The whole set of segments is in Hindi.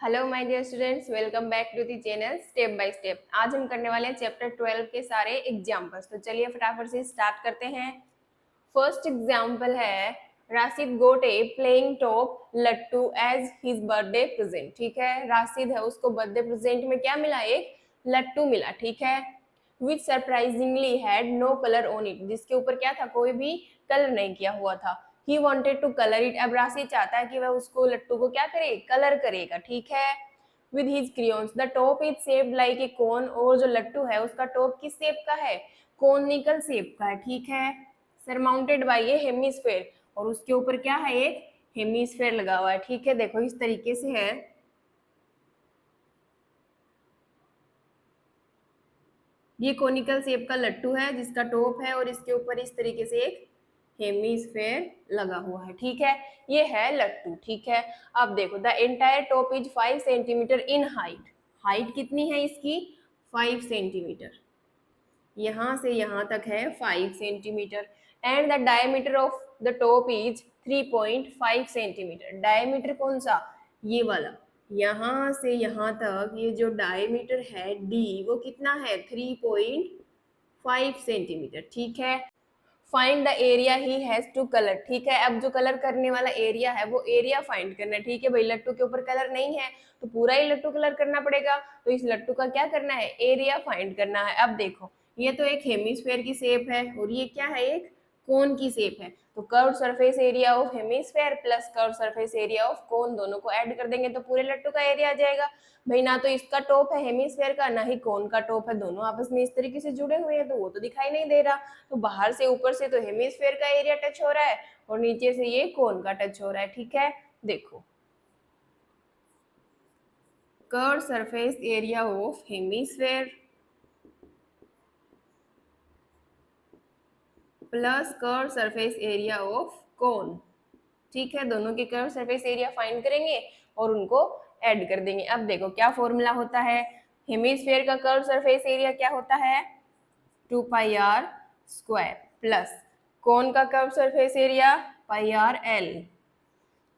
Hello my dear students, welcome back to the channel step by step. आज हम करने वाले हैं चैप्टर 12 के सारे एग्जाम्पल्स। तो चलिए फटाफट से स्टार्ट करते हैं। फर्स्ट एग्जाम्पल है राशिद गोट ए प्लेइंग टॉप लट्टू एज हिज बर्थडे प्रेजेंट। ठीक है, राशिद है, उसको बर्थडे प्रेजेंट में क्या मिला? एक लट्टू मिला। ठीक है, which surprisingly had no colour on it, जिसके ऊपर क्या था? कोई भी कलर नहीं किया हुआ था। He wanted to colour it, अब राशिद चाहता है कि वह उसको लट्टू को क्या करे? कलर करेगा। ठीक है, with his crayons the top is shaped like a cone, और जो लट्टू है उसका टॉप किस शेप का है? कोनिकल शेप का है। ठीक है, सरमाउंटेड बाय ए हेमिस्फेयर, और उसके ऊपर क्या है? एक हेमिस्फेयर लगा हुआ है। ठीक है, देखो इस तरीके से है। ये कोनिकल शेप का लट्टू है जिसका टॉप है और इसके ऊपर इस तरीके से एक हेमिस्फेयर लगा हुआ है। ठीक है, ये है लट्टू। ठीक है, अब देखो the entire top is 5 centimetre in height. Height कितनी है इसकी? 5 सेंटीमीटर। यहाँ से यहाँ तक है 5 centimetre. And the diameter of the top is 3.5 centimetre. Diameter कौन सा? ये वाला। यहाँ से यहाँ तक ये जो डायमीटर है डी, वो कितना है? 3.5 सेंटीमीटर। ठीक है, find the area he has to colour. ठीक है, अब जो कलर करने वाला एरिया है वो एरिया फाइंड करना है। ठीक है भाई, लट्टू के ऊपर कलर नहीं है तो पूरा ही लट्टू कलर करना पड़ेगा। तो इस लट्टू का क्या करना है? एरिया फाइंड करना है। अब देखो, ये तो एक हेमिस्फेयर की शेप है और ये क्या है? एक कोन की शेप है। तो curve surface area of hemisphere plus curve surface area of cone, दोनों को ऐड कर देंगे तो पूरे लट्टू का एरिया आ जाएगा। भाई ना तो इसका टॉप है हेमिस्फेयर का, ना ही कोन का टॉप है, दोनों आपस में इस तरीके से जुड़े हुए हैं तो वो तो दिखाई नहीं दे रहा। तो बाहर से ऊपर से तो हेमिस्फेयर का एरिया टच हो रहा है और नीचे से ये कोन का टच हो रहा है। ठीक है, देखो curve surface area of hemisphere plus curve surface area of cone. ठीक है, दोनों के कर्व सरफेस एरिया फाइंड करेंगे और उनको ऐड कर देंगे। अब देखो क्या फॉर्मूला होता है? हेमिस्फेयर का कर्व सरफेस एरिया क्या होता है? 2πr स्क्वायर प्लस कोन का कर्व सरफेस एरिया πr/l।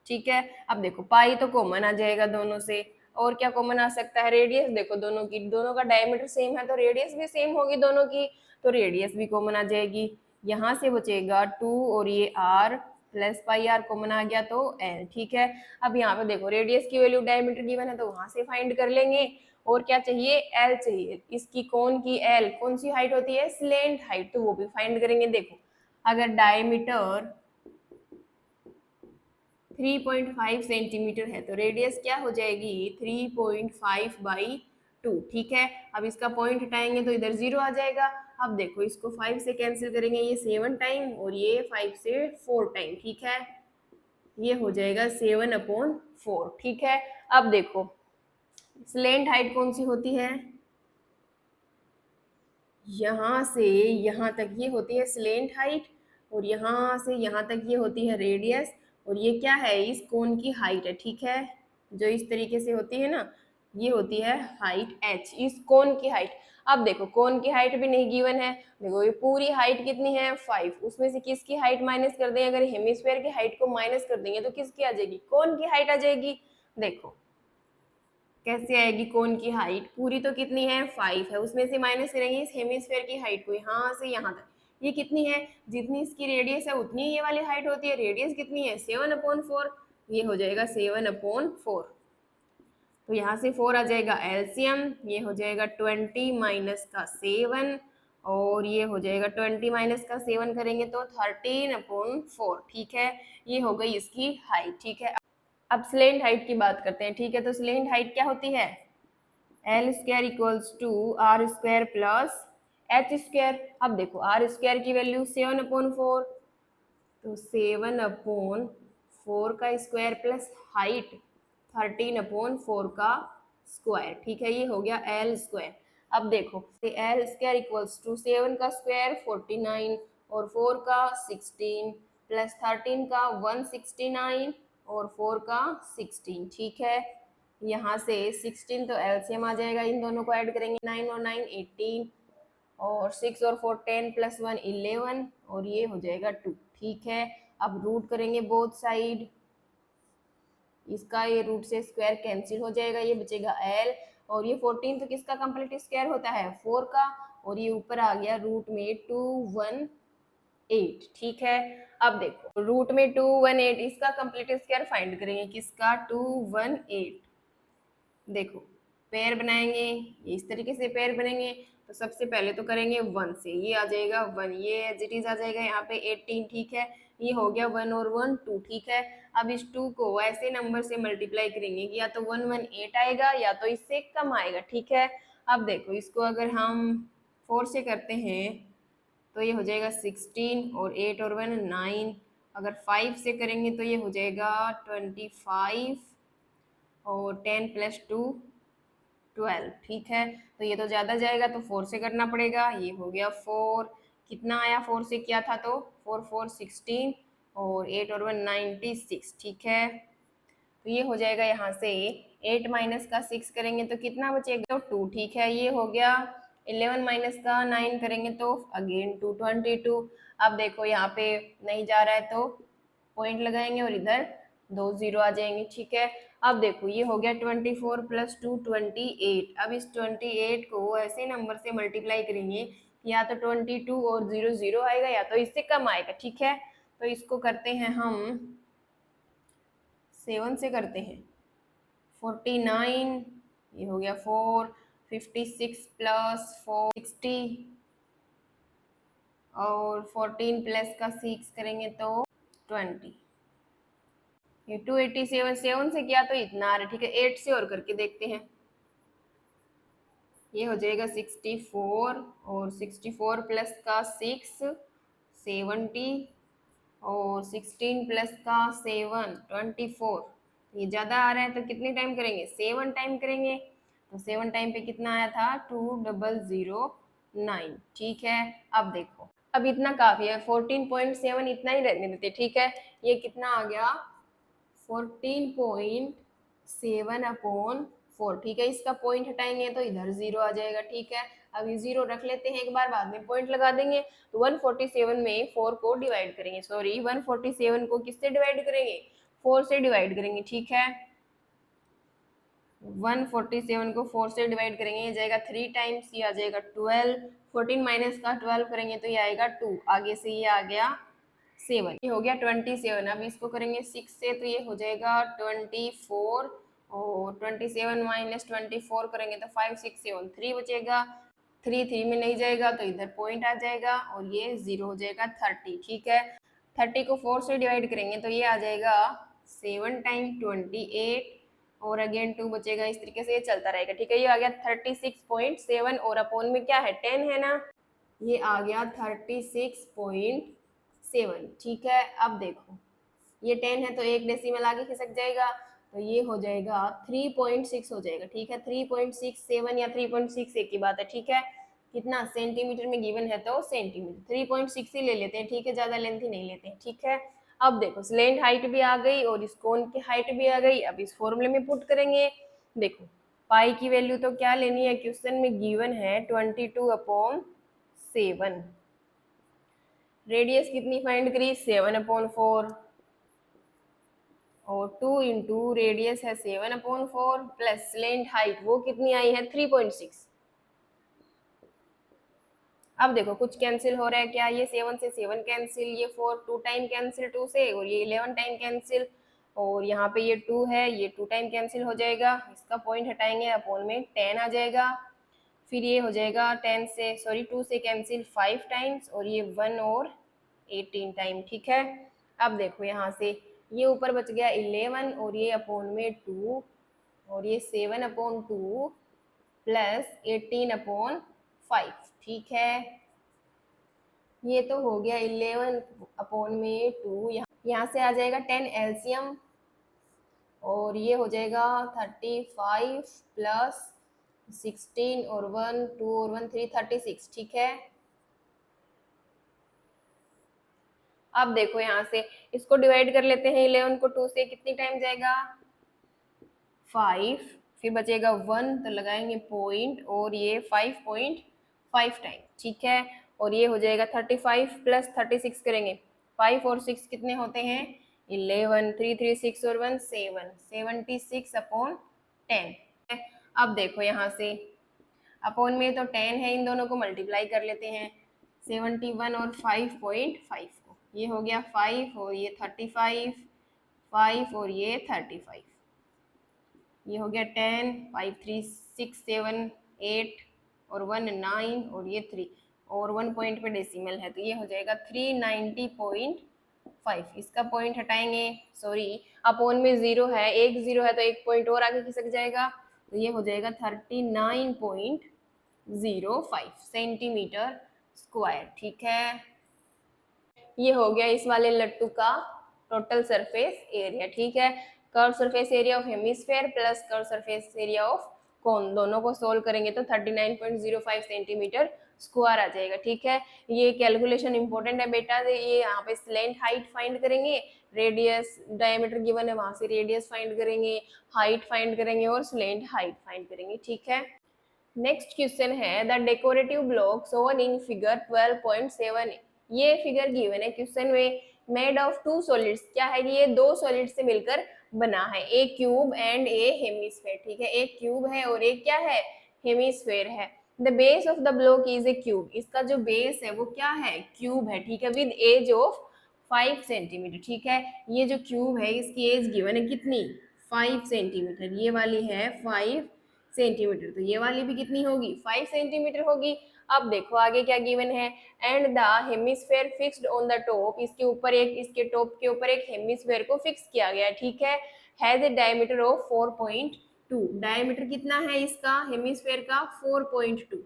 ठीक है, अब देखो पाई तो कॉमन आ जाएगा दोनों से, और क्या कॉमन आ सकता है? रेडियस। देखो दोनों की, दोनों का डायमीटर सेम है तो रेडियस भी सेम होगी दोनों की, तो रेडियस भी कॉमन आ जाएगी। यहाँ से बचेगा 2 और ये r प्लस πr कॉमन आ गया तो l। ठीक है, अब यहाँ पे देखो रेडियस की वैल्यू डायमीटर गिवन है तो वहां से फाइंड कर लेंगे। और क्या चाहिए? l चाहिए। इसकी कोन की l कौन सी हाइट होती है? स्लेंट हाइट, तो वो भी फाइंड करेंगे। देखो अगर डायमीटर 3.5 सेंटीमीटर है तो रेडियस क्या हो जाएगी? 3.5/2। ठीक है, अब इसका पॉइंट हटाएंगे तो इधर 0 आ जाएगा। अब देखो इसको 5 से कैंसिल करेंगे, ये 7 टाइम और ये 5 से 4 टाइम। ठीक है, ये हो जाएगा 7/4। ठीक है, अब देखो स्लेंट हाइट कौन सी होती है? यहाँ से यहाँ तक ये होती है स्लेंट हाइट, और यहाँ से यहाँ तक ये होती है रेडियस, और ये क्या है? इस कोन की हाइट है। ठीक है, जो इस तरीके से होती है ना, ये होती है हाइट h, इस कोन की हाइट। अब देखो कोन की हाइट भी नहीं गिवन है। देखो ये पूरी हाइट कितनी है? 5। उसमें से किसकी हाइट माइनस कर दें? अगर हेमिस्फेयर की हाइट को माइनस कर देंगे तो किसकी आ जाएगी? कोन की हाइट आ जाएगी। देखो कैसे आएगी कोन की हाइट? पूरी तो कितनी है? 5 है, उसमें से माइनस करेंगे इस हेमिस्फेयर की हाइट को, यहाँ से यहाँ तक। ये कितनी है? जितनी इसकी रेडियस है उतनी ये वाली हाइट होती है। रेडियस कितनी है? 7/4। ये हो जाएगा 7/4। तो यहाँ से 4 आ जाएगा एलसीएम, ये हो जाएगा 20 माइनस का 7, और ये हो जाएगा 20 माइनस का 7 करेंगे तो 13/4। ठीक है, ये हो गई इसकी हाइट। ठीक है, अब स्लेंट हाइट की बात करते हैं। ठीक है, तो स्लेंट हाइट क्या होती है? L square equals to R square plus H square. अब देखो आर स्क्वायर की वैल्यू 7/4, तो 7/4 का स्क्वायर प्लस हाइट 13/4 का स्क्वायर। ठीक है, ये हो गया एल स्क्वायर। अब देखो एल स्क्वायर इक्वल्स टू 7 का स्क्वायर 49 और 4 का 16 प्लस 13 का 169 और 4 का 16। ठीक है, यहाँ से 16 तो एलसीएम आ जाएगा, इन दोनों को ऐड करेंगे 9 और 9 18 और 6 और 4 10 प्लस 1 11 और ये हो जाएगा 2। ठीक है, अब रूट करेंगे बोथ साइड, इसका ये रूट से स्क्वायर कैंसिल हो जाएगा, ये बचेगा l, और ये 14 तो किसका कंप्लीट स्क्वायर होता है 4 का, और ये ऊपर आ गया रूट में 218। ठीक है, अब देखो रूट में 218 इसका कंप्लीट स्क्वायर फाइंड करेंगे, किसका 218। देखो पेयर बनाएंगे, ये इस तरीके से पेयर बनेंगे, तो सबसे पहले तो करेंगे 1 से, ये आ जाएगा 1, ये एज इट इज आ जाएगा यहाँ पे 18। ठीक है, ये हो गया 1 और 1 2। ठीक है, अब इस 2 को ऐसे नंबर से मल्टीप्लाई करेंगे कि या तो 118 आएगा या तो इससे कम आएगा। ठीक है, अब देखो इसको अगर हम 4 से करते हैं तो ये हो जाएगा 16, और 8 और 1 9, अगर 5 से करेंगे तो ये हो जाएगा 25, और 10 प्लस 2 12। ठीक है, तो ये तो ज़्यादा जाएगा तो 4 से करना पड़ेगा, ये हो गया 4, कितना आया 4 से किया था तो 4 4 16, और 8 और 1 96। ठीक है, तो ये हो जाएगा यहाँ से 8 माइनस का 6 करेंगे तो कितना बचेगा तो 2। ठीक है, ये हो गया 11 माइनस का 9 करेंगे तो अगेन 222। अब देखो यहाँ पे नहीं जा रहा है तो पॉइंट लगाएंगे और इधर 2 0 आ जाएंगे। ठीक है, अब देखो ये हो गया 24 प्लस 2 28। अब इस 28 को ऐसे नंबर से मल्टीप्लाई करेंगे या तो 22 और 0 0 आएगा या तो इससे कम आएगा। ठीक है, तो इसको करते हैं हम 7 से करते हैं 49, ये हो गया 4, 56 प्लस 4 60, और 14 प्लस का 6 करेंगे तो 20। ये 287 7 से किया तो इतना आ रहा है। ठीक है, 8 से और करके देखते हैं, ये हो जाएगा 64, और 64 प्लस का 6 70, और 16 प्लस का 7 24। ये ज़्यादा आ रहा है तो कितने टाइम करेंगे 7 टाइम करेंगे, तो 7 टाइम पे कितना आया था 2009। ठीक है, अब देखो अब इतना काफ़ी है, 14.7 इतना ही रहने देते। ठीक है, ये कितना आ गया 14.7 अपॉन 4। ठीक है, इसका पॉइंट हटाएंगे तो इधर 0 आ जाएगा। ठीक है, अब ये 0 रख लेते हैं एक बार, बाद में पॉइंट लगा देंगे। तो 147 में 4 को डिवाइड करेंगे, सॉरी 147 को किससे डिवाइड करेंगे 4 से डिवाइड करेंगे। ठीक है, 147 को 4 से डिवाइड करेंगे, ये जाएगा 3 टाइम्स, ये आ जाएगा 12। 14 माइनस का 12 करेंगे तो ये आएगा 2, आगे से ये आ गया 7, ये हो गया 27। अब इसको करेंगे 6 से तो ये हो जाएगा 24, और 27 माइनस 24 करेंगे तो 5 6 7 3 बचेगा, 3 3 में नहीं जाएगा तो इधर पॉइंट आ जाएगा और ये 0 हो जाएगा 30। ठीक है, 30 को 4 से डिवाइड करेंगे तो ये आ जाएगा 7 टाइम 28, और अगेन 2 बचेगा, इस तरीके से ये चलता रहेगा। ठीक है, ये आ गया 36.7, और अपॉन में क्या है 10 है ना, ये आ गया 36.7। ठीक है, अब देखो ये 10 है तो एक डेसिमल आगे खिसक जाएगा, तो ये हो जाएगा 3.6 हो जाएगा। ठीक है, 3.67 या 3.6 एक ही बात है। ठीक है, कितना सेंटीमीटर में गिवन है तो सेंटीमीटर 3.6 ही ले लेते हैं। ठीक है, ज्यादा लेंथ ही नहीं लेते हैं। ठीक है, अब देखो स्लैंट हाइट भी आ गई और इस कोन की हाइट भी आ गई। अब इस फॉर्मूले में पुट करेंगे। देखो पाई की वैल्यू तो क्या लेनी है, क्वेश्चन में गिवन है 22/7। रेडियस कितनी फाइंड करी 7/4, और 2 इंटू रेडियस है 7/4 प्लस स्लैंट हाइट वो कितनी आई है 3.6। अब देखो कुछ कैंसिल हो रहा है क्या, ये 7 से 7 कैंसिल, ये 4 2 टाइम कैंसिल 2 से, और ये 11 टाइम कैंसिल, और यहाँ पे ये 2 है, ये 2 टाइम कैंसिल हो जाएगा, इसका पॉइंट हटाएंगे अपॉन में 10 आ जाएगा। फिर ये हो जाएगा 10 से सॉरी 2 से कैंसिल 5 टाइम्स, और ये 1 और 18 टाइम। ठीक है, अब देखो यहाँ से ये ऊपर बच गया 11, और ये अपॉन में 2, और ये 7/2 प्लस 18/5। ठीक है, ये तो हो गया 11/2, यहाँ से आ जाएगा 10 एलसीएम, और ये हो जाएगा 35 प्लस 16 और 1 2 और 1 3 36। ठीक है, अब देखो यहाँ से इसको डिवाइड कर लेते हैं, 11 को 2 से कितनी टाइम जाएगा 5, फिर बचेगा 1 तो लगाएंगे पॉइंट, और ये 5.5 टाइम। ठीक है, और ये हो जाएगा 35 प्लस 36 करेंगे, 5 और 6 कितने होते हैं 11, 3 3 6 और 1 7, 76 अपॉन 10। अब देखो यहाँ से अपॉन में तो 10 है, इन दोनों को मल्टीप्लाई कर लेते हैं, 71 और 5.5 को, ये हो गया 5 और ये 35, 5 और ये 35, ये हो गया 10, 5 3 6 7 8 और 1 9 और ये 3 और 1 पॉइंट पे डेसिमल है तो ये हो जाएगा 390.5। इसका पॉइंट हटाएंगे, सॉरी अपॉन में 0 है, एक 0 है तो एक पॉइंट और आगे खिसक जाएगा तो ये हो जाएगा 39.05 सेंटीमीटर स्क्वायर। ठीक है, ये हो गया इस वाले लट्टू का टोटल सरफेस एरिया। ठीक है, curve surface area of hemisphere plus curve surface area of cone, दोनों को सोल्व करेंगे तो 39.05 सेंटीमीटर स्क्वायर आ जाएगा। ठीक है, ये कैलकुलेशन इंपॉर्टेंट है बेटा, ये यहाँ पे स्लेंट हाइट फाइंड करेंगे, रेडियस डायमीटर गिवन है वहां से रेडियस फाइंड करेंगे, हाइट फाइंड करेंगे और स्लेंट हाइट फाइंड करेंगे। ठीक है, नेक्स्ट क्वेश्चन है the decorative block shown in figure 12.7। ये फिगर गिवन है क्वेश्चन में, मेड ऑफ टू सॉलिड्स, क्या है कि ये दो सॉलिड से मिलकर बना है, एक क्यूब एंड ए हेमिस्फेयर। ठीक है, एक क्यूब है और एक क्या है, हेमिस्फेयर है। The base of the block is a cube, इसका जो बेस है वो क्या है, क्यूब है। ठीक है, विद एज ऑफ 5 सेंटीमीटर। ठीक है, ये जो क्यूब है इसकी एज गिवन है कितनी, 5 सेंटीमीटर, ये वाली है 5 सेंटीमीटर, तो ये वाली भी कितनी होगी, 5 सेंटीमीटर होगी। अब देखो आगे क्या गिवन है, and the hemisphere fixed on the top, इसके ऊपर एक, इसके टॉप के ऊपर एक हेमिस्फेयर को फिक्स किया गया है। ठीक है, has a diameter of 4.2, diameter कितना है इसका हेमिस्फेयर का, 4.2।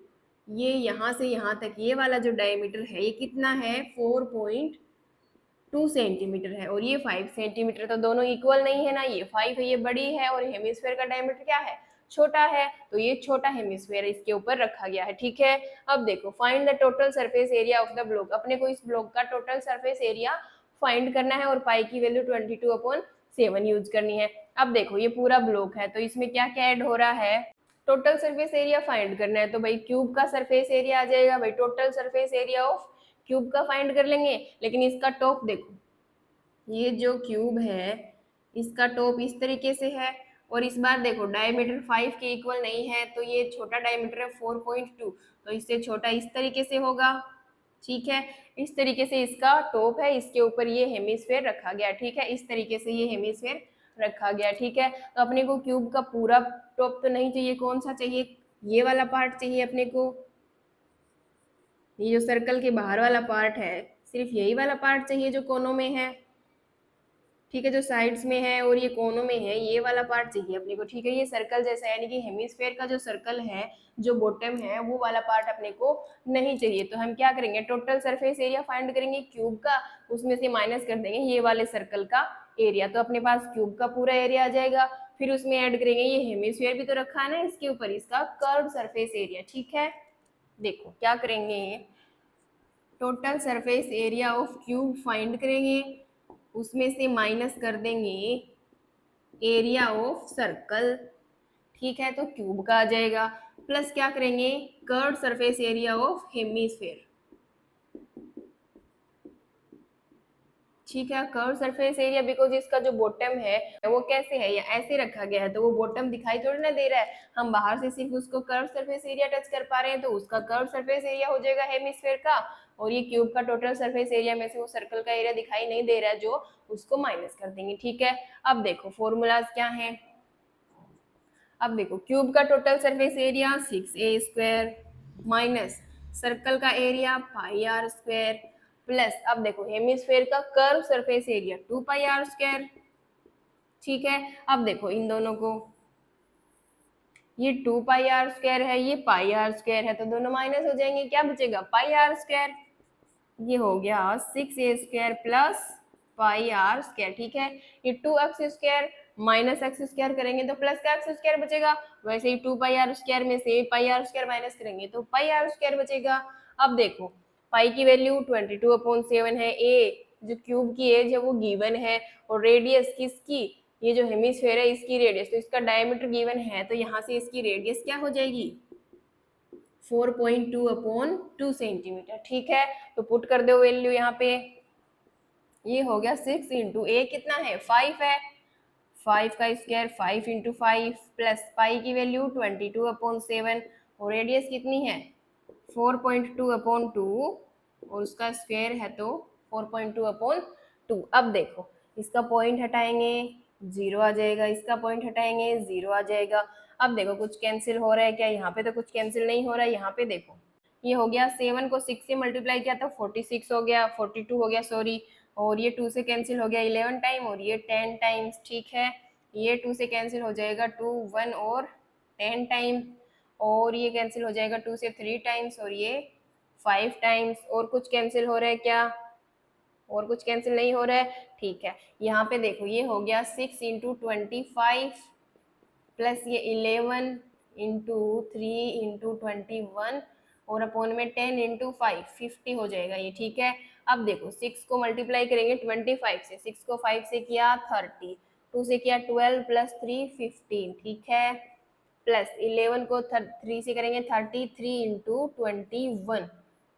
ये यहाँ से यहाँ तक ये वाला जो डायमीटर है ये कितना है, 4.2 सेंटीमीटर है और ये 5 सेंटीमीटर, तो दोनों इक्वल नहीं है ना, ये 5 है ये बड़ी है और हेमिस्फेयर का डायमीटर क्या है, छोटा है, तो ये छोटा हेमिस्फेयर इसके ऊपर रखा गया है। ठीक है, अब देखो find the total surface area of the block, अपने को इस ब्लॉक का टोटल सरफेस एरिया फाइंड करना है और पाई की वैल्यू 22/7 यूज करनी है। अब देखो ये पूरा ब्लॉक है तो इसमें क्या क्या ऐड हो रहा है, टोटल सरफेस एरिया फाइंड करना है तो भाई क्यूब का सरफेस एरिया आ जाएगा, भाई total surface area of cube का फाइंड कर लेंगे। लेकिन इसका टॉप देखो, ये जो क्यूब है इसका टॉप इस तरीके से है और इस बार देखो डायमीटर 5 के इक्वल नहीं है तो ये छोटा डायमीटर है 4.2, तो इससे छोटा इस तरीके से होगा। ठीक है, इस तरीके से इसका टॉप है, इसके ऊपर ये हेमिस्फेयर रखा गया। ठीक है, इस तरीके से ये हेमिस्फेयर रखा गया। ठीक है, तो अपने को क्यूब का पूरा टॉप तो नहीं चाहिए, कौन सा चाहिए, ये वाला पार्ट चाहिए अपने को, ये जो सर्कल के बाहर वाला पार्ट है सिर्फ यही वाला पार्ट चाहिए जो कोनों में है। ठीक है, जो साइड्स में है और ये कोनों में है ये वाला पार्ट चाहिए अपने को। ठीक है, ये सर्कल जैसा यानी कि हेमिस्फेयर का जो सर्कल है जो बॉटम है वो वाला पार्ट अपने को नहीं चाहिए, तो हम क्या करेंगे, टोटल सरफेस एरिया फाइंड करेंगे क्यूब का, उसमें से माइनस कर देंगे ये वाले सर्कल का एरिया, तो अपने पास क्यूब का पूरा एरिया आ जाएगा। फिर उसमें ऐड करेंगे ये हेमिस्फेयर भी तो रखा है ना इसके ऊपर, इसका कर्व सरफेस एरिया। ठीक है, देखो क्या करेंगे, total surface area of cube find करेंगे, उसमें से माइनस कर देंगे एरिया ऑफ सर्कल। ठीक है, तो क्यूब का आ जाएगा, प्लस क्या करेंगे, curve surface area of hemisphere. ठीक है, कर्व सरफेस एरिया बिकॉज इसका जो बॉटम है वो कैसे है, या ऐसे रखा गया है तो वो बॉटम दिखाई थोड़ी ना दे रहा है, हम बाहर से सिर्फ उसको कर्व सरफेस एरिया टच कर पा रहे हैं तो उसका कर्व सरफेस एरिया हो जाएगा हेमिस्फेयर का, और ये क्यूब का टोटल सरफेस एरिया में से वो सर्कल का एरिया दिखाई नहीं दे रहा है जो उसको माइनस कर देंगे। ठीक है, अब देखो फॉर्मूलाज क्या है, अब देखो क्यूब का total surface area 6a² minus circle का एरिया πr² प्लस अब देखो हेमिस्फेयर का कर्व सरफेस एरिया 2πr²। ठीक है, अब देखो इन दोनों को, ये 2πr² है ये πr² है तो दोनों माइनस हो जाएंगे, क्या बचेगा πr², ये हो गया 6a² प्लस πr²। ठीक है, ये 2x² माइनस x² करेंगे तो प्लस का x² बचेगा, वैसे ही 2πr² में से πr² माइनस करेंगे तो πr² बचेगा। अब देखो पाई की वैल्यू 22/7 है, ए जो क्यूब की एज है वो गिवन है और रेडियस किसकी, ये जो हेमिस्फेयर है इसकी रेडियस, तो इसका डायमीटर गिवन है तो यहाँ से इसकी रेडियस क्या हो जाएगी 4.2/2 सेंटीमीटर। ठीक है, तो पुट कर दो वैल्यू यहाँ पे, ये हो गया 6 इंटू ए कितना है 5 है, 5 का स्क्वायर 5 इंटू 5 प्लस पाई की वैल्यू 22/7 और रेडियस कितनी है 4.2/2 और उसका स्क्वायर है तो 4.2/2। अब देखो इसका पॉइंट हटाएंगे 0 आ जाएगा, इसका पॉइंट हटाएंगे 0 आ जाएगा। अब देखो कुछ कैंसिल हो रहा है क्या, यहाँ पे तो कुछ कैंसिल नहीं हो रहा है। यहाँ पे देखो ये हो गया 7 को 6 से मल्टीप्लाई किया तो 46 हो गया, 42 हो गया सॉरी, और ये 2 से कैंसिल हो गया 11 टाइम और ये 10 टाइम्स। ठीक है, ये 2 से कैंसिल हो जाएगा 2 1 और 10 टाइम, और ये कैंसिल हो जाएगा 2 से 3 टाइम्स और ये 5 टाइम्स। और कुछ कैंसिल हो रहा है क्या, और कुछ कैंसिल नहीं हो रहा है। ठीक है, यहाँ पे देखो ये हो गया 6 इंटू 25 प्लस ये 11 इंटू 3 इंटू 21 और अपॉन में 10 इंटू 5 50 हो जाएगा ये। ठीक है, अब देखो 6 को मल्टीप्लाई करेंगे 25 से, 6 को 5 से किया 30, 2 से किया 12 प्लस 3 15। ठीक है, प्लस 11 को 3 से करेंगे 33 इंटू 21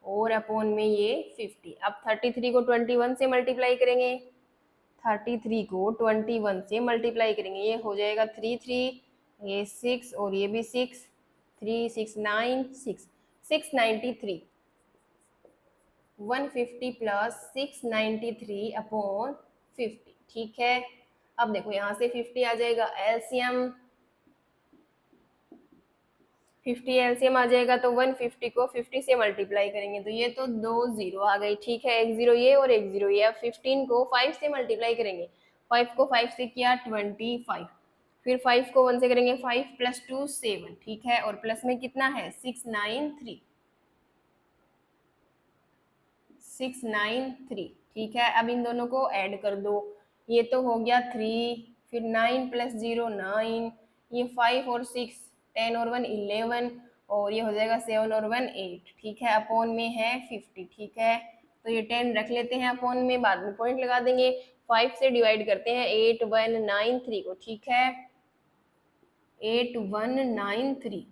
और अपॉन में ये 50। अब 33 को 21 से मल्टीप्लाई करेंगे, 33 को 21 से मल्टीप्लाई करेंगे, ये हो जाएगा 3 3, ये 6 और ये भी 6, 3 6 9 6 693, 150 प्लस 693/50। ठीक है, अब देखो यहाँ से 50 आ जाएगा एलसीएम, 50 एलसीएम आ जाएगा तो 150 को 50 से मल्टीप्लाई करेंगे तो ये तो 2 जीरो आ गई। ठीक है, एक जीरो ये और एक जीरो ये। अब 15 को 5 से मल्टीप्लाई करेंगे, 5 को 5 से किया 25, फिर 5 को 1 से करेंगे 5 प्लस 2 7। ठीक है, और प्लस में कितना है 693, 693। ठीक है, अब इन दोनों को ऐड कर दो, ये तो हो गया 3, फिर 9 प्लस 0 9, ये 5 और 6 10 और 1 11 और ये हो जाएगा 7 और 1 8। ठीक है, अपॉन में है 50। ठीक है, तो ये 10 रख लेते हैं अपॉन में, बाद में पॉइंट लगा देंगे। 5 से डिवाइड करते हैं 8193 को। ठीक है, 8193,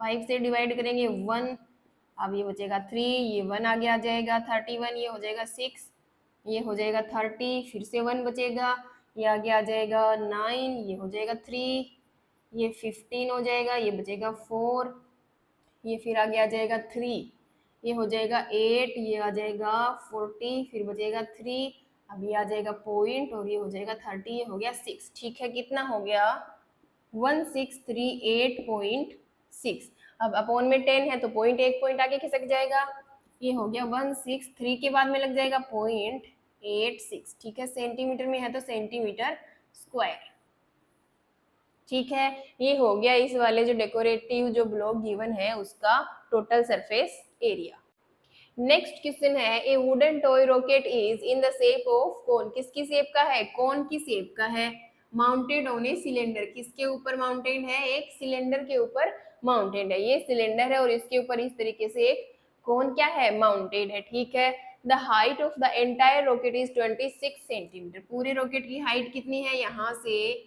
5 से डिवाइड करेंगे 1, अब ये बचेगा 3, ये 1 आगे आ जाएगा 31, ये हो जाएगा 6, ये हो जाएगा 30, फिर से 1 बचेगा, ये आगे आ जाएगा 9, ये हो जाएगा 3, ये 15 हो जाएगा, ये बचेगा 4, ये फिर आगे आ जाएगा 3, ये हो जाएगा 8, ये आ जाएगा 40, फिर बचेगा 3, अब ये आ जाएगा पॉइंट और ये हो जाएगा 30, ये हो गया 6। ठीक है, कितना हो गया 1638.6। अब अपॉन में 10 है तो पॉइंट एक पॉइंट आगे खिसक जाएगा, ये हो गया 163 के बाद में लग जाएगा 0.86। ठीक है, सेंटीमीटर में है तो सेंटीमीटर स्क्वायर। ठीक है, ये हो गया इस वाले जो डेकोरेटिव जो ब्लॉक गिवन है उसका total surface area. Next question है, a wooden toy rocket is in the shape of cone. किसकी शेप का है, कोन की शेप का है, माउंटेड ऑन ए सिलेंडर। किसके ऊपर माउंटेड है, एक सिलेंडर के ऊपर माउंटेड है। ये सिलेंडर है और इसके ऊपर इस तरीके से एक कोन क्या है माउंटेड है। ठीक है, the height of the entire rocket is 26 centimetre. पूरे रॉकेट की हाइट कितनी है, यहाँ से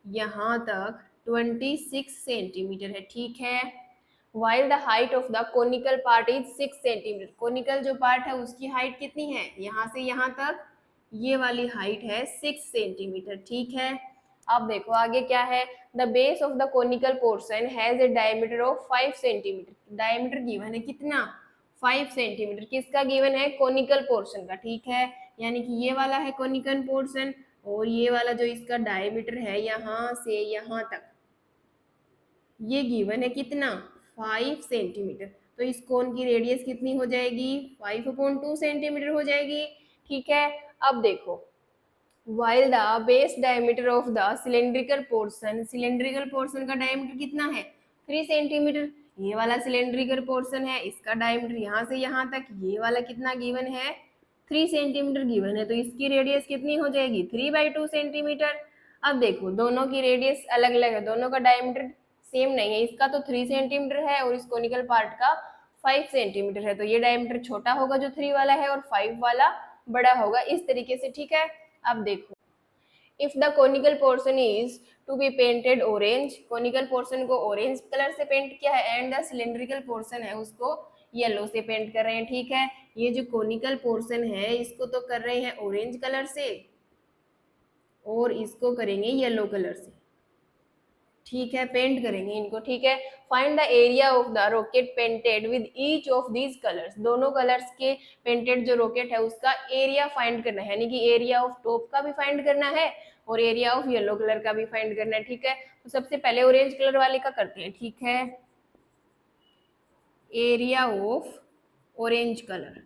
यहाँ तक 26 सेंटीमीटर है। ठीक है, while the height of the conical part is 6 centimetre. Conical जो पार्ट है उसकी हाइट कितनी है, यहाँ से यहाँ तक ये वाली हाइट है 6 सेंटीमीटर। ठीक है, अब देखो आगे क्या है, the base of the conical portion has a diameter of 5 centimetre. Diameter given है कितना 5 सेंटीमीटर। किसका गिवन है, कोनिकल पोर्शन का। ठीक है, यानी कि ये वाला है कोनिकल पोर्शन और ये वाला जो इसका डायमीटर है यहाँ से यहाँ तक ये गिवन है कितना 5 सेंटीमीटर। तो इस कोन की रेडियस कितनी हो जाएगी 5/2 सेंटीमीटर हो जाएगी। ठीक है, अब देखो while the base diameter of the cylindrical portion, cylindrical portion का डायमीटर कितना है 3 सेंटीमीटर। ये वाला सिलेंड्रिकल पोर्शन है, इसका डायमीटर यहाँ से यहाँ तक ये वाला कितना गिवन है 3 सेंटीमीटर गिवन है, तो इसकी रेडियस कितनी हो जाएगी 3/2 सेंटीमीटर। अब देखो दोनों की रेडियस अलग अलग है, दोनों का डायमीटर सेम नहीं है, इसका तो 3 सेंटीमीटर है और इस कोनिकल पार्ट का 5 सेंटीमीटर है, तो ये डायमीटर छोटा होगा जो 3 वाला है और 5 वाला बड़ा होगा इस तरीके से। ठीक है, अब देखो if the conical portion is to be painted orange, conical portion को ऑरेंज कलर से पेंट किया है एंड द सिलेंड्रिकल पोर्शन है उसको येलो से पेंट कर रहे हैं, ठीक है। ये जो कोनिकल पोर्शन है इसको तो कर रहे हैं ऑरेंज कलर से और इसको करेंगे येलो कलर से, ठीक है, पेंट करेंगे इनको, ठीक है। Find the area of the rocket painted with each of these colours, दोनों कलर्स के पेंटेड जो रॉकेट है उसका एरिया फाइंड करना है, यानी कि एरिया ऑफ टॉप का भी फाइंड करना है और एरिया ऑफ येलो कलर का भी फाइंड करना है, ठीक है। तो सबसे पहले ऑरेंज कलर वाले का करते हैं, ठीक है। एरिया ऑफ ऑरेंज कलर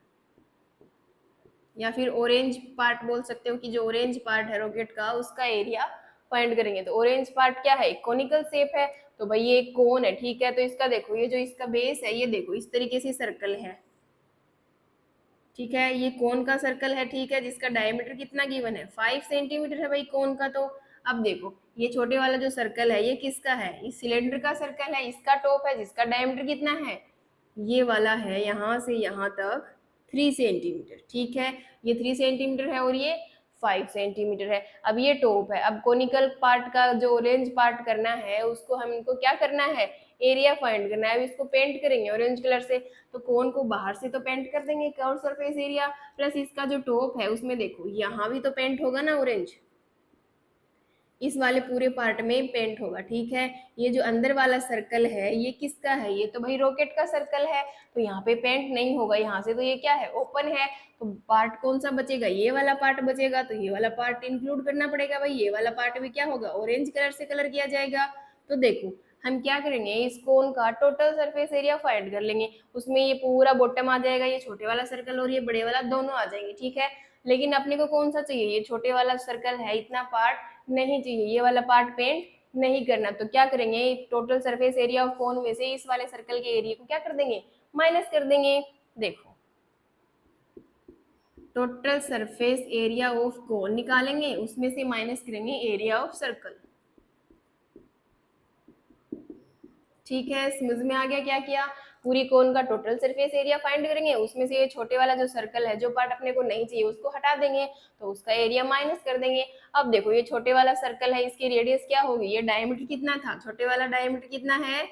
या फिर ऑरेंज पार्ट बोल सकते हो कि जो ऑरेंज पार्ट है रॉकेट का उसका एरिया फाइंड करेंगे। तो ऑरेंज पार्ट क्या है, कोनिकल शेप है, तो भाई ये कोन है, ठीक है। तो इसका देखो ये जो इसका बेस है ये देखो इस तरीके से सर्कल है, ठीक है, ये कोन का सर्कल है, ठीक है, जिसका डायमीटर कितना गिवन है 5 सेंटीमीटर है भाई कोन का। तो अब देखो ये छोटे वाला जो सर्कल है ये किसका है, इस सिलेंडर का सर्कल है, इसका टॉप है जिसका डायमीटर कितना है, ये वाला है यहाँ से यहाँ तक 3 सेंटीमीटर, ठीक है, ये 3 सेंटीमीटर है और ये 5 सेंटीमीटर है। अब ये टॉप है, अब कोनिकल पार्ट का जो ऑरेंज पार्ट करना है उसको हमको क्या करना है, एरिया फाइंड करना है। अब इसको पेंट करेंगे ऑरेंज कलर से, तो कोन को बाहर से तो पेंट कर देंगे कर्व सरफेस एरिया, प्लस इसका जो टॉप है उसमें देखो यहाँ भी तो पेंट होगा ना ऑरेंज, इस वाले पूरे पार्ट में पेंट होगा, ठीक है। ये जो अंदर वाला सर्कल है ये किसका है, ये तो भाई रॉकेट का सर्कल है, तो यहाँ पे पेंट नहीं होगा, यहाँ से तो ये क्या है ओपन है, तो पार्ट कौन सा बचेगा, ये वाला पार्ट बचेगा, तो ये वाला पार्ट इंक्लूड करना पड़ेगा भाई, ये वाला पार्ट भी क्या होगा ऑरेंज कलर से कलर किया जाएगा। तो देखो हम क्या करेंगे, इस कोन का टोटल सरफेस एरिया फाइंड कर लेंगे, उसमें ये पूरा बॉटम आ जाएगा, ये छोटे वाला सर्कल और ये बड़े वाला दोनों आ जाएंगे, ठीक है। लेकिन अपने को कौन सा चाहिए, ये छोटे वाला सर्कल है इतना पार्ट नहीं चाहिए, ये वाला पार्ट पेंट नहीं करना, तो क्या करेंगे total surface area of cone में से इस वाले सर्कल के एरिया को क्या कर देंगे माइनस कर देंगे। देखो total surface area of cone निकालेंगे उसमें से माइनस करेंगे एरिया ऑफ सर्कल, ठीक है। समझ में आ गया क्या किया, पूरी कोन का टोटल सरफेस एरिया फाइंड करेंगे उसमें से ये छोटे वाला जो सर्कल है जो पार्ट अपने को नहीं चाहिए उसको हटा देंगे तो उसका एरिया माइनस कर देंगे। अब देखो ये छोटे वाला सर्कल है इसकी रेडियस क्या होगी, ये डायमीटर कितना था, छोटे वाला डायमीटर कितना है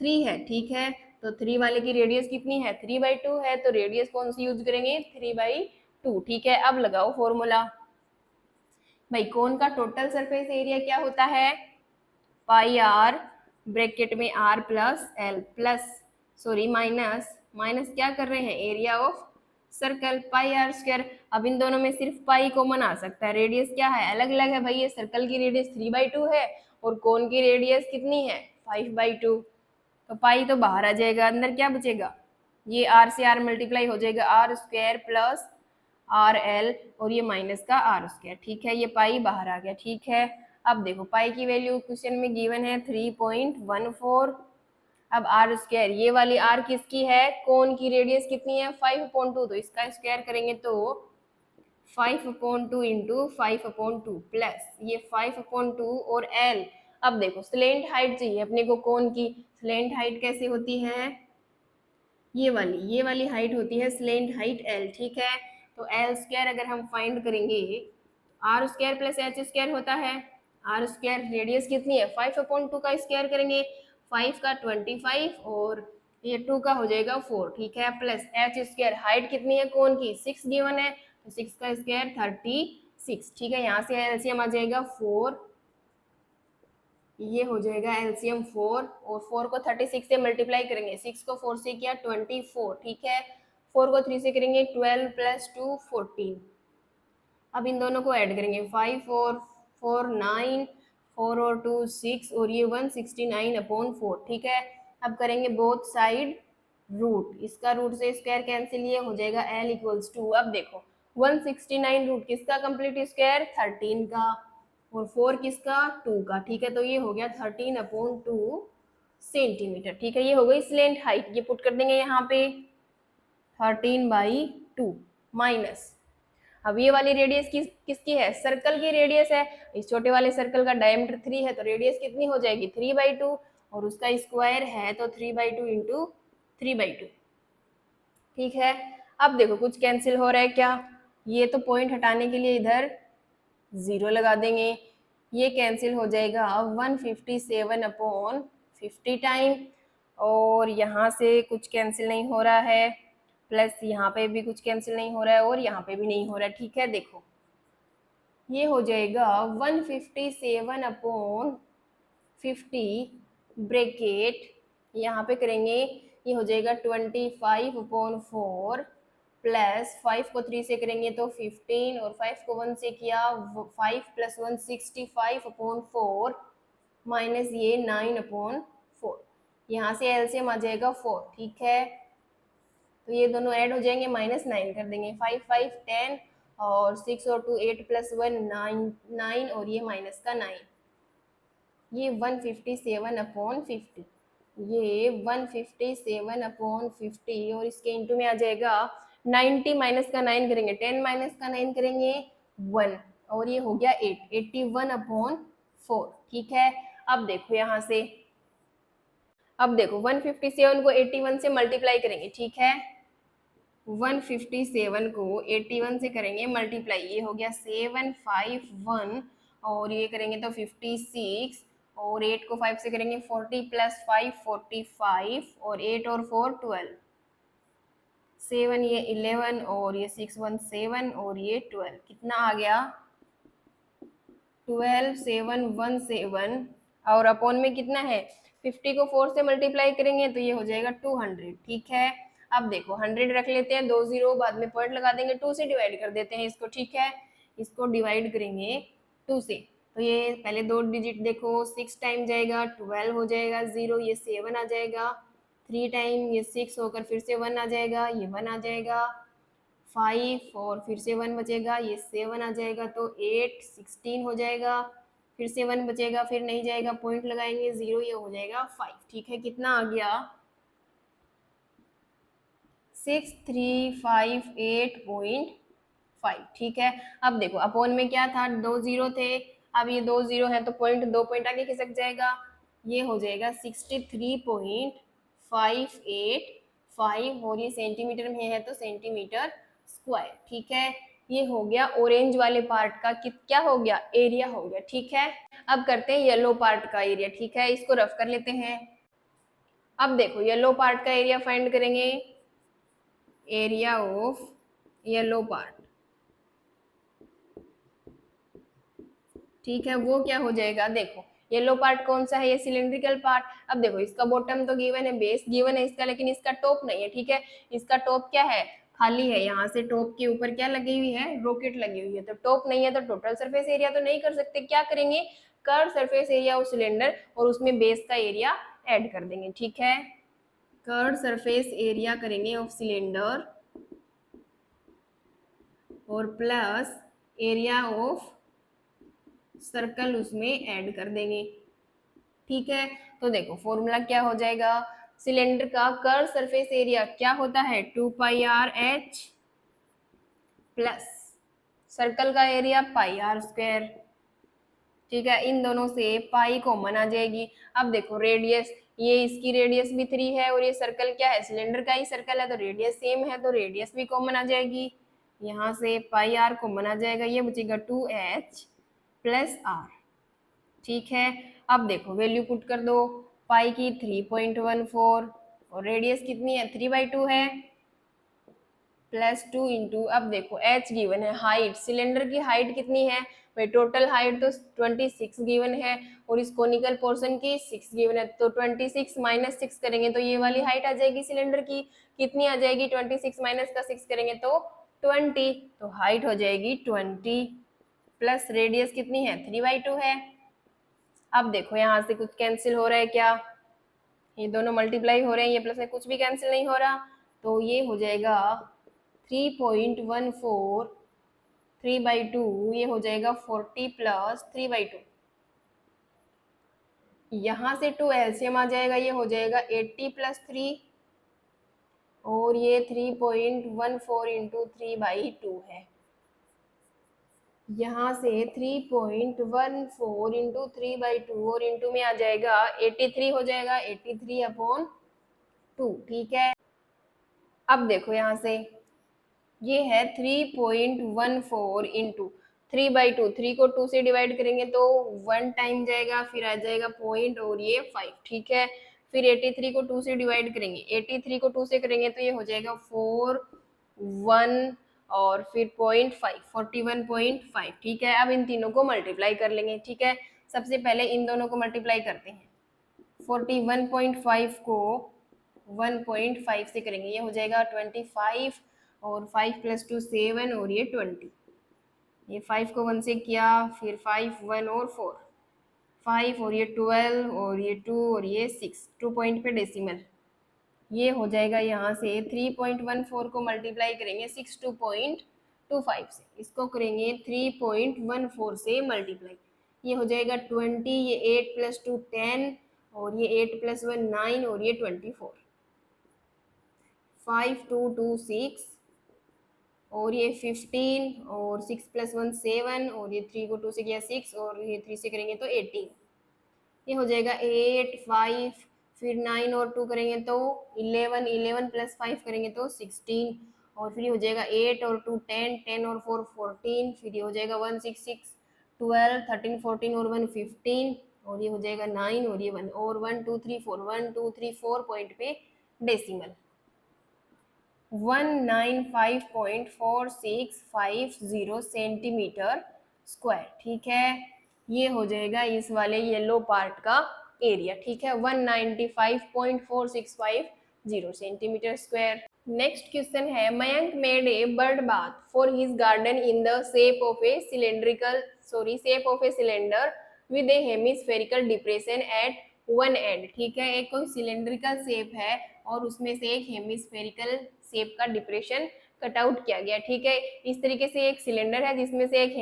3 है, ठीक है। तो 3 वाले की रेडियस कितनी है 3/2 है, तो रेडियस कौन सी यूज करेंगे 3/2, ठीक है। अब लगाओ फॉर्मूला, भाई कोन का टोटल सरफेस एरिया क्या होता है पाई आर ब्रैकेट में R plus L plus sorry minus minus क्या कर रहे हैं area of circle pi are square. अब इन दोनों में सिर्फ पाई कॉमन आ सकता है, रेडियस क्या है अलग अलग है भाई, ये सर्कल की रेडियस 3/2 है और कोन की रेडियस कितनी है 5/2, तो पाई तो बाहर आ जाएगा, अंदर क्या बचेगा, ये आर से आर मल्टीप्लाई हो जाएगा R square plus R L और ये माइनस का आर स्क्वायर, ठीक है, ये पाई बाहर आ गया, ठीक है। अब देखो पाई की वैल्यू क्वेश्चन में गिवन है 3.14, अब आर स्क्वायर ये वाली आर किसकी है कोन की रेडियस कितनी है 5/2, तो इसका स्क्वायर करेंगे तो 5/2 इंटू 5/2 प्लस ये 5/2 और एल। अब देखो स्लेंट हाइट चाहिए अपने को कोन की, स्लेंट हाइट कैसे होती है, ये वाली हाइट होती है स्लेंट हाइट एल, ठीक है। तो एल स्क्वायर अगर हम फाइंड करेंगे R square plus H square होता है, आर स्क्वायर रेडियस कितनी है 5/2 का स्क्वायर करेंगे 5 का 25 और ये 2 का हो जाएगा 4, ठीक है, प्लस एच स्क्वायर हाइट कितनी है कोन की 6 गिवन है तो 6 का स्क्वायर 36, ठीक है। यहाँ से एलसीएम आ जाएगा 4, ये हो जाएगा एलसीएम 4 और 4 को 36 से मल्टीप्लाई करेंगे, 6 को 4 से किया 24, ठीक है, 4 को 3 से करेंगे 12 प्लस 2 14। अब इन दोनों को ऐड करेंगे 5 और 4 9, 4 और 2 6 और ये 169/4, ठीक है। अब करेंगे बोथ साइड रूट, इसका रूट से स्क्वायर कैंसिल, ये हो जाएगा L इक्वल्स टू, अब देखो 169 रूट किसका कंप्लीट स्क्वायर 13 का और 4 किसका 2 का, ठीक है, तो ये हो गया 13/2 सेंटीमीटर, ठीक है। ये हो गई स्लेंट हाइट, ये पुट कर देंगे यहाँ पे 13/2 माइनस, अब ये वाली रेडियस किसकी है सर्कल की रेडियस है, इस छोटे वाले सर्कल का डायमीटर 3 है तो रेडियस कितनी हो जाएगी 3/2 और उसका स्क्वायर है तो 3/2 इंटू 3/2, ठीक है। अब देखो कुछ कैंसिल हो रहा है क्या, ये तो पॉइंट हटाने के लिए इधर 0 लगा देंगे, ये कैंसिल हो जाएगा 157/50 टाइम और यहाँ से कुछ कैंसिल नहीं हो रहा है, प्लस यहाँ पे भी कुछ कैंसिल नहीं हो रहा है और यहाँ पे भी नहीं हो रहा है। ठीक है, देखो ये हो जाएगा 157 अपॉन 50 ब्रैकेट, यहाँ पे करेंगे ये हो जाएगा 25 अपॉन 4 प्लस 5 को 3 से करेंगे तो 15 और 5 को 1 से किया 5 प्लस 1 65 अपॉन 4 माइनस ये 9 अपॉन 4, यहाँ से एलसीएम आ जाएगा 4। ठीक है, तो ये दोनों ऐड हो जाएंगे, -9 कर देंगे, 5 5 10 और 6 और 2 8 प्लस 1 9 9 और ये माइनस का 9, ये 157 अपॉन 50, ये 157 अपॉन 50 और इसके इंटू में आ जाएगा 90 माइनस का 9 करेंगे, 10 माइनस का 9 करेंगे 1 और ये हो गया 8, 81 अपॉन 4। ठीक है, अब देखो यहाँ से, अब देखो 157 को 81 से मल्टीप्लाई करेंगे। ठीक है, 157 को 81 से करेंगे मल्टीप्लाई, ये हो गया 751 और ये करेंगे तो 56 और 8 को 5 से करेंगे 40 प्लस 5 45 और 8 और 4 12, 7 ये 11 और ये 6 1 7 और ये 12, कितना आ गया 12 7 1 7 और अपॉन में कितना है 50 को 4 से मल्टीप्लाई करेंगे तो ये हो जाएगा 200। ठीक है, अब देखो 100 रख लेते हैं, 2 0 बाद में पॉइंट लगा देंगे, 2 से डिवाइड कर देते हैं इसको। ठीक है, इसको डिवाइड करेंगे 2 से, तो ये पहले 2 डिजिट देखो, 6 टाइम जाएगा 12 हो जाएगा 0, ये 7 आ जाएगा, 3 टाइम ये 6 होकर फिर से 1 आ जाएगा, ये 1 आ जाएगा, 5 और फिर से 1 बचेगा, ये 7 आ जाएगा, तो 8 16 हो जाएगा, फिर से 1 बचेगा, फिर नहीं जाएगा, पॉइंट लगाएंगे 0, ये हो जाएगा 5। ठीक है, कितना आ गया 6358.5। ठीक है, अब देखो अपॉन में क्या था, 2 0 थे, अब ये 2 0 है तो पॉइंट 2 पॉइंट आगे खिसक जाएगा, ये हो जाएगा 63.585 और ये सेंटीमीटर में है तो सेंटीमीटर स्क्वायर। ठीक है, ये हो गया ऑरेंज वाले पार्ट का क्या हो गया, एरिया हो गया। ठीक है, अब करते हैं येलो पार्ट का एरिया। ठीक है, इसको रफ कर लेते हैं। अब देखो येलो पार्ट का एरिया फाइंड करेंगे, एरिया ऑफ येलो पार्ट। ठीक है, वो क्या हो जाएगा, देखो येलो पार्ट कौन सा है, ये सिलेंड्रिकल पार्ट। अब देखो इसका बॉटम तो गिवन है, बेस गिवन है इसका, लेकिन इसका टॉप नहीं है। ठीक है, इसका टॉप क्या है, खाली है, यहाँ से टॉप के ऊपर क्या लगी हुई है, रॉकेट लगी हुई है, तो टॉप नहीं है तो टोटल सरफेस एरिया तो नहीं कर सकते, क्या करेंगे curve surface area of cylinder और उसमें बेस का एरिया ऐड कर देंगे। ठीक है, कर्व सरफेस एरिया करेंगे ऑफ सिलेंडर और प्लस एरिया ऑफ सर्कल उसमें ऐड कर देंगे। ठीक है, तो देखो फॉर्मूला क्या हो जाएगा, सिलेंडर का कर्व सरफेस एरिया क्या होता है 2πr/h प्लस सर्कल का एरिया πr²। ठीक है, इन दोनों से पाई कॉमन आ जाएगी। अब देखो रेडियस, ये इसकी रेडियस भी 3 है और ये सर्कल क्या है, सिलेंडर का ही सर्कल है तो रेडियस सेम है, तो रेडियस भी कॉमन आ जाएगी, यहाँ से πr कॉमन आ जाएगा, ये बचेगा 2h प्लस r। ठीक है, अब देखो वैल्यू पुट कर दो, पाई की 3.14 और रेडियस कितनी है 3/2 है, प्लस 2 इंटू, अब देखो h गिवन है, हाइट सिलेंडर की हाइट कितनी है भाई, टोटल हाइट तो 26 गिवन है और इस कोनिकल पोर्शन की 6 गिवन है, तो 26 माइनस 6 करेंगे तो ये वाली हाइट आ जाएगी सिलेंडर की, कितनी आ जाएगी 26 माइनस का 6 करेंगे तो 20, तो हाइट हो जाएगी 20 प्लस रेडियस कितनी है 3/2 है। अब देखो यहाँ से कुछ कैंसिल हो रहा है क्या, ये दोनों मल्टीप्लाई हो रहे हैं, ये प्लस में कुछ भी कैंसिल नहीं हो रहा, तो ये हो जाएगा 3.14 3/2, ये हो जाएगा 40 प्लस 3/2, यहाँ से 2 एलसीएम आ जाएगा, ये हो जाएगा 80 प्लस 3 और ये 3.14 इंटू 3/2 है, यहाँ से 3.14 इंटू 3/2 और इंटू में आ जाएगा 83 हो जाएगा, 83/2। ठीक है, अब देखो यहाँ से ये है 3.14 इंटू 3/2, 3 को 2 से डिवाइड करेंगे तो 1 टाइम जाएगा, फिर आ जाएगा पॉइंट और ये 5। ठीक है, फिर 83 को 2 से डिवाइड करेंगे, 83 को 2 से करेंगे तो ये हो जाएगा 4 1 और फिर 0.5 41.5। ठीक है, अब इन तीनों को मल्टीप्लाई कर लेंगे। ठीक है, सबसे पहले इन दोनों को मल्टीप्लाई करते हैं। 41.5 को 1.5 से करेंगे, ये हो जाएगा 25 और 5 + 2 7 और ये 20। ये 5 को 1 से किया, फिर 5 1 और 4 5 और ये 12 और ये 2 और ये 6, 2 पॉइंट पे डेसिमल। ये हो जाएगा यहाँ से 3.14 को मल्टीप्लाई करेंगे 62.25 से, इसको करेंगे 3.14 से मल्टीप्लाई, ये हो जाएगा 20, ये 8 + 2 10 और ये 8 + 1 9 और ये 24, 5 2 2 6 और ये 15 और 6 + 1 7 और ये 3 को 2 से किया 6 और ये 3 से करेंगे तो 18। ये हो जाएगा 8 5 फिर 9 और 2 करेंगे तो 11 11 + 5 करेंगे तो 16 और फिर ये हो जाएगा 8 और 2 10 10 और 4 14 फिर ये हो जाएगा 1 6 6 12 13 14 और 1 15 और ये हो जाएगा 9 और ये 1 और 1 2 3 4 1 2 3 4 पॉइंट पे डेसिमल 195.4650 सेंटीमीटर स्क्वायर। ठीक है, ये हो जाएगा इस वाले येलो पार्ट का एरिया। ठीक है, 195.4650 सेंटीमीटर स्क्वायर। नेक्स्ट क्वेश्चन है, Mayank made a bird bath for his garden in the shape of a cylinder with a hemispherical depression at one end. ठीक है, एक कोई सिलेंड्रिकल शेप है और उसमें से एक हेमिस्फेरिकल शेप का डिप्रेशन कट आउट किया गया। ठीक है, इस तरीके से एक सिलेंडर है जिसमें से एक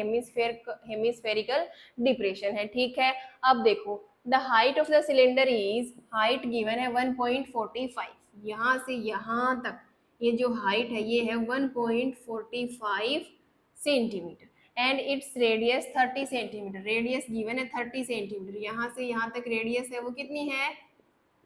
हेमिस्फेरिकल डिप्रेशन है। ठीक है, अब देखो the height of the cylinder is, height given है 1.45, यहाँ से यहाँ तक ये जो हाइट है ये है 1.45 centimetre and its radius 30 centimetre, radius given है 30 सेंटीमीटर, यहाँ से यहाँ तक रेडियस है वो कितनी है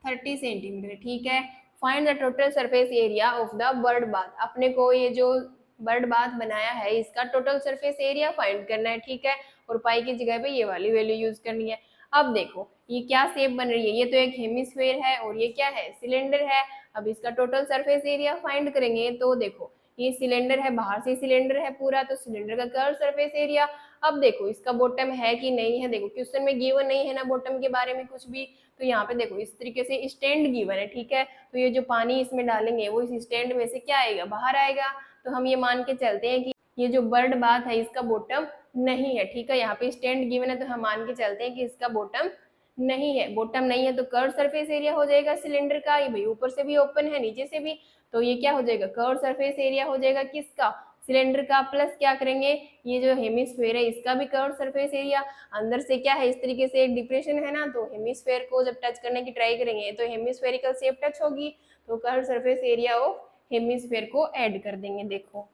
30 सेंटीमीटर। ठीक है, find the total surface area of the bird bath, अपने को ये जो बर्ड बाथ बनाया है इसका टोटल सरफेस एरिया फाइंड करना है। ठीक है, और पाई की जगह पे ये वाली वैल्यू यूज करनी है। अब देखो ये क्या शेप बन रही है, ये तो एक हेमिस्फीयर है और ये क्या है सिलेंडर है। अब इसका टोटल सरफेस एरिया फाइंड करेंगे तो देखो ये सिलेंडर है, बाहर से सिलेंडर है पूरा, तो सिलेंडर का कर्व सरफेस एरिया। अब देखो इसका बॉटम है कि नहीं है, देखो क्वेश्चन में गिवन नहीं है ना बॉटम के बारे में कुछ भी, तो यहाँ पे देखो इस तरीके से स्टैंड गिवन है। ठीक है, तो ये जो पानी इसमें डालेंगे वो इस स्टैंड में से क्या आएगा बाहर आएगा, तो हम ये मान के चलते हैं कि ये जो बर्ड बाथ है इसका बॉटम नहीं है। ठीक है, यहाँ पे स्टैंड गिवन है तो हम मान के चलते हैं कि इसका बॉटम नहीं है, बॉटम नहीं है तो कर्व सरफेस एरिया हो जाएगा सिलेंडर का, ये भाई ऊपर से भी ओपन है नीचे से भी, तो ये क्या हो जाएगा कर्व सरफेस एरिया हो जाएगा किसका सिलेंडर का, प्लस क्या करेंगे ये जो हेमिस्फेयर है इसका भी कर्व सरफेस एरिया, अंदर से क्या है इस तरीके से एक डिप्रेशन है ना, तो हेमिस्फेयर को जब टच करने की ट्राई करेंगे तो हेमिस्फेरिकल शेप टच होगी, तो curve surface area of hemisphere को ऐड कर देंगे। देखो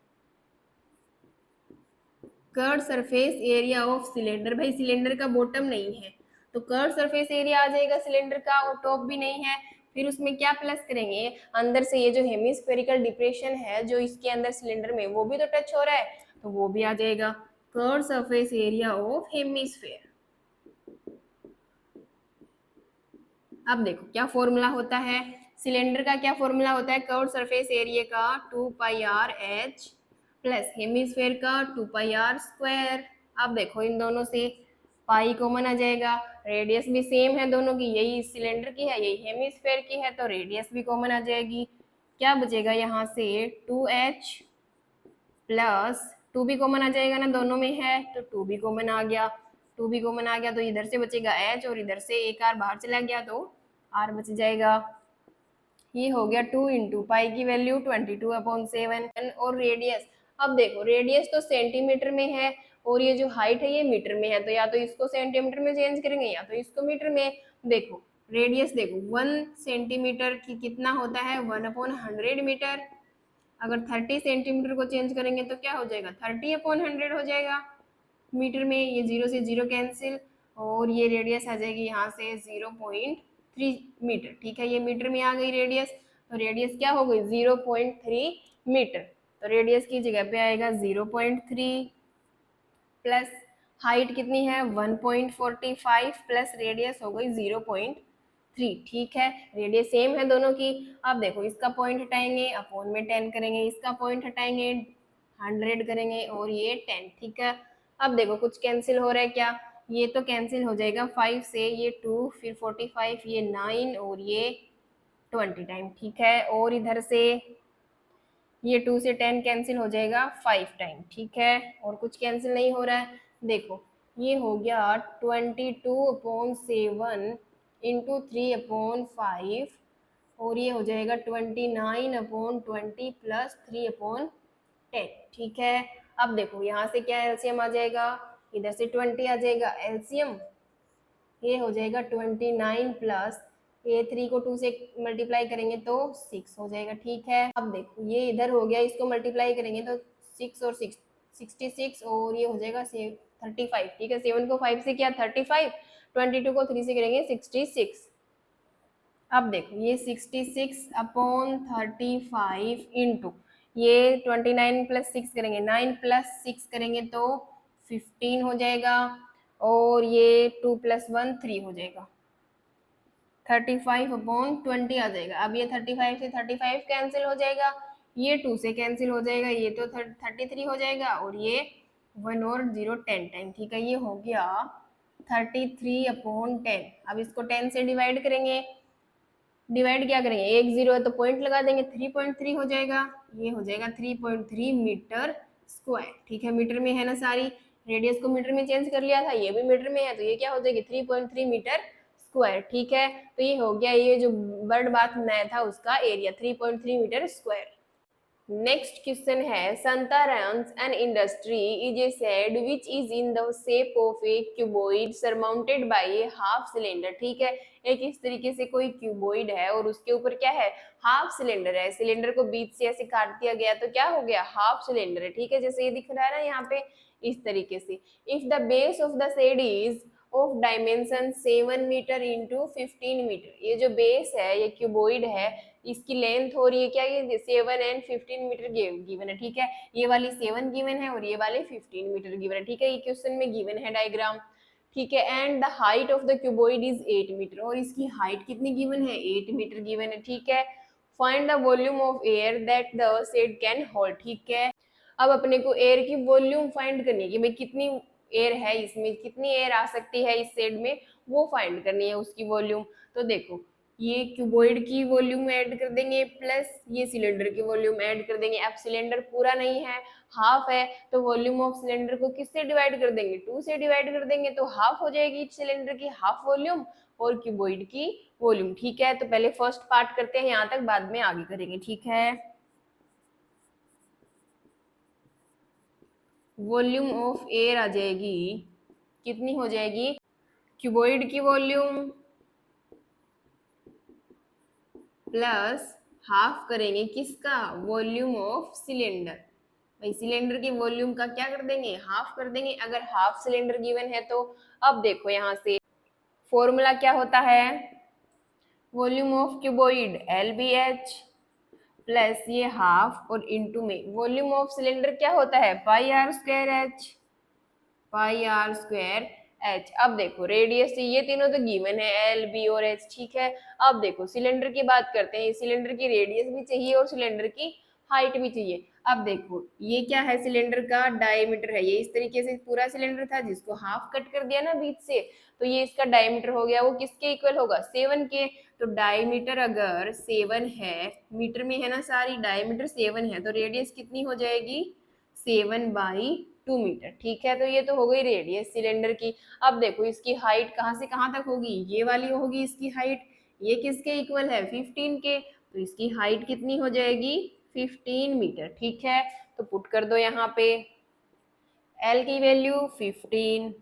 curve surface area of cylinder, भाई सिलेंडर का बॉटम नहीं है तो कर्व सरफेस एरिया आ जाएगा सिलेंडर का, और टॉप भी नहीं है, फिर उसमें क्या प्लस करेंगे अंदर से ये जो हेमिस्फेरिकल डिप्रेशन है जो इसके अंदर सिलेंडर में वो भी तो टच हो रहा है तो वो भी आ जाएगा curve surface area of hemisphere. अब देखो क्या फॉर्मूला होता है सिलेंडर का, क्या फॉर्मूला होता है कर्व सरफेस एरिया का 2πr/h प्लस हेमिस्फेयर का 2πr²। अब देखो इन दोनों से पाई कॉमन आ जाएगा, रेडियस भी सेम है दोनों की, यही सिलेंडर की है यही हेमिस्फेयर की है, तो रेडियस भी कॉमन आ जाएगी। क्या बचेगा यहाँ से 2h प्लस 2 भी कॉमन आ जाएगा ना दोनों में है, तो 2 भी कॉमन आ गया, 2 भी कॉमन आ गया तो इधर से बचेगा h और इधर से एक r बाहर चला गया तो r बच जाएगा। ये हो गया 2 इंटू पाई की वैल्यू 22/7 और रेडियस, अब देखो रेडियस तो सेंटीमीटर में है और ये जो हाइट है ये मीटर में है, तो या तो इसको सेंटीमीटर में चेंज करेंगे या तो इसको मीटर में। देखो रेडियस देखो 1 सेंटीमीटर की कितना होता है 1/100 मीटर, अगर 30 सेंटीमीटर को चेंज करेंगे तो क्या हो जाएगा 30/100 हो जाएगा मीटर में, ये 0 से 0 कैंसिल और ये रेडियस आ जाएगी यहाँ से 0.3 मीटर। ठीक है, ये मीटर में आ गई रेडियस, तो रेडियस क्या हो गई 0.3 मीटर, तो रेडियस की जगह पे आएगा 0.3 प्लस हाइट कितनी है 1.45 प्लस रेडियस हो गई 0.3। 3, ठीक है। रेडियस सेम है दोनों की। अब देखो इसका पॉइंट हटाएंगे, अपॉन में 10 करेंगे, इसका पॉइंट हटाएंगे, 100 करेंगे और ये 10, ठीक है। अब देखो कुछ कैंसिल हो रहा है क्या, ये तो कैंसिल हो जाएगा 5 से, ये 2, फिर 45, ये 9 और ये 20 टाइम, ठीक है। और इधर से ये 2 से 10 कैंसिल हो जाएगा 5 टाइम, ठीक है। और कुछ कैंसिल नहीं हो रहा है, देखो ये हो गया 22/7 इंटू 3/5 और ये हो जाएगा 29/20 प्लस 3/10, ठीक है। अब देखो यहाँ से क्या एलसीएम आ जाएगा, इधर से 20 आ जाएगा एलसीएम, ये हो जाएगा 29 प्लस ये 3 को 2 से मल्टीप्लाई करेंगे तो 6 हो जाएगा, ठीक है। अब देखो ये इधर हो गया, इसको मल्टीप्लाई करेंगे तो 6 और 6 66 और ये हो जाएगा 35, ठीक है। 7 को 5 से किया 35, 22 को 3 से करेंगे 66। अब देखो ये 66/35 इंटू ये 29 प्लस 6 करेंगे, 9 प्लस 6 करेंगे तो 15 हो जाएगा और ये 2 प्लस 1 3 हो जाएगा, 35/20 आ जाएगा। अब ये 35 से 35 कैंसिल हो जाएगा, ये 2 से कैंसिल हो जाएगा, ये तो 33 हो जाएगा और ये 1 और 0 10 टाइम, ठीक है। ये हो गया 33/10। अब इसको 10 से डिवाइड करेंगे, डिवाइड क्या करेंगे, एक 0 है तो पॉइंट लगा देंगे, 3.3 हो जाएगा, ये हो जाएगा 3.3 मीटर स्क्वायर, ठीक है। मीटर में है ना सारी, रेडियस को मीटर में चेंज कर लिया था, ये भी मीटर में है तो ये क्या हो जाएगी 3.3 मीटर स्क्वायर, ठीक है। तो ये हो गया, ये जो बर्ड बाथ बनाया था उसका area 3.3 metre square. Next question है, Santarans an industry is a shed which is in the shape of a cuboid surmounted by a half cylinder, ठीक है। एक इस तरीके से कोई क्यूबोइड है और उसके ऊपर क्या है, हाफ सिलेंडर है। सिलेंडर को बीच से ऐसे काट दिया गया तो क्या हो गया, हाफ सिलेंडर है, ठीक है। जैसे ये दिख रहा है ना यहाँ पे, इस तरीके से। If the base of the shed is of dimension 7 metre into 15 metre, ये जो बेस है, ये क्यूबोइड है, इसकी लेंथ हो रही है क्या, ये 7 एंड 15 मीटर गिवन है, ठीक है। ये वाली 7 गिवन है और ये वाले 15 मीटर गिवन है, ठीक है। ये क्वेश्चन में गिवन है डायग्राम, ठीक है। And the height of the cuboid is 8 metre, और इसकी हाइट कितनी गिवन है, 8 मीटर गिवन है, ठीक है। Find the volume of air that the shed can hold, ठीक है। अब अपने को एयर की वॉल्यूम फाइंड करनी है कि भाई कितनी एयर है इसमें, कितनी एयर आ सकती है इस शेड में, वो फाइंड करनी है उसकी वॉल्यूम। तो देखो ये क्यूबोइड की वॉल्यूम ऐड कर देंगे प्लस ये सिलेंडर की वॉल्यूम ऐड कर देंगे। अब सिलेंडर पूरा नहीं है, हाफ है, तो वॉल्यूम ऑफ सिलेंडर को किससे डिवाइड कर देंगे, 2 से डिवाइड कर देंगे तो हाफ हो जाएगी सिलेंडर की हाफ वॉल्यूम और क्यूबोइड की वॉल्यूम, ठीक है। तो पहले फर्स्ट पार्ट करते हैं यहाँ तक, बाद में आगे करेंगे, ठीक है। वॉल्यूम ऑफ एयर आ जाएगी, कितनी हो जाएगी, क्यूबोइड की वॉल्यूम प्लस हाफ करेंगे किसका, वॉल्यूम ऑफ सिलेंडर। भाई सिलेंडर की वॉल्यूम का क्या कर देंगे, हाफ कर देंगे, अगर हाफ सिलेंडर गिवन है तो। अब देखो यहाँ से फॉर्मूला क्या होता है, volume of cuboid LBH plus ये हाफ और इनटू में वॉल्यूम ऑफ सिलेंडर क्या होता है, πr²h, πr²h। अब देखो रेडियस ये तीनों तो गिवन है L, B और H, ठीक है। अब देखो सिलेंडर की बात करते हैं, सिलेंडर की रेडियस भी चाहिए और सिलेंडर की हाइट भी चाहिए। अब देखो ये क्या है, सिलेंडर का डायमीटर है, ये इस तरीके से पूरा सिलेंडर था जिसको हाफ कट कर दिया ना बीच से, तो ये इसका डायमीटर हो गया, वो किसके इक्वल होगा, 7 के। तो डायमीटर अगर 7 है, मीटर में है ना सारी, डायमीटर 7 है तो रेडियस कितनी हो जाएगी, 7/2 मीटर, ठीक है। तो ये तो हो गई रेडियस सिलेंडर की। अब देखो इसकी हाइट कहाँ से कहाँ तक होगी, ये वाली होगी इसकी हाइट, ये किसके इक्वल है, 15 के, तो इसकी हाइट कितनी हो जाएगी, 15 मीटर, ठीक है। तो पुट कर दो यहाँ पे, L की वैल्यू 15,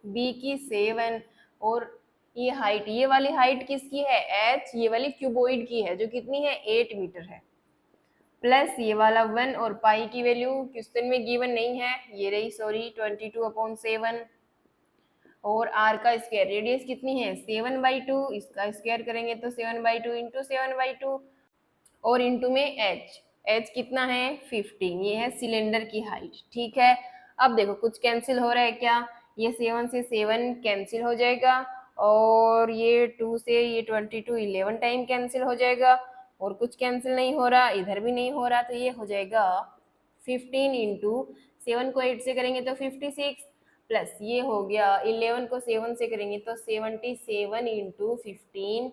B की 7 और ये हाइट, ये वाली हाइट किसकी है, H, ये वाली क्यूबोइड की है जो कितनी है, 8 मीटर है, प्लस ये वाला 1 और पाई की वैल्यू क्वेश्चन में गिवन नहीं है, ये रही सॉरी 22/7 और r का स्क्वायर, रेडियस कितनी है 7/2, इसका स्क्वायर करेंगे तो 7/2 इंटू 7/2 और इंटू में h कितना है 15, ये है सिलेंडर की हाइट, ठीक है। अब देखो कुछ कैंसिल हो रहा है क्या, ये 7 से 7 कैंसिल हो जाएगा और ये 2 से ये 22 11 टाइम कैंसिल हो जाएगा और कुछ कैंसिल नहीं हो रहा, इधर भी नहीं हो रहा, तो ये हो जाएगा 15 इंटू 7 को 8 से करेंगे तो 56 प्लस ये हो गया 11 को 7 से करेंगे तो 77 इंटू 15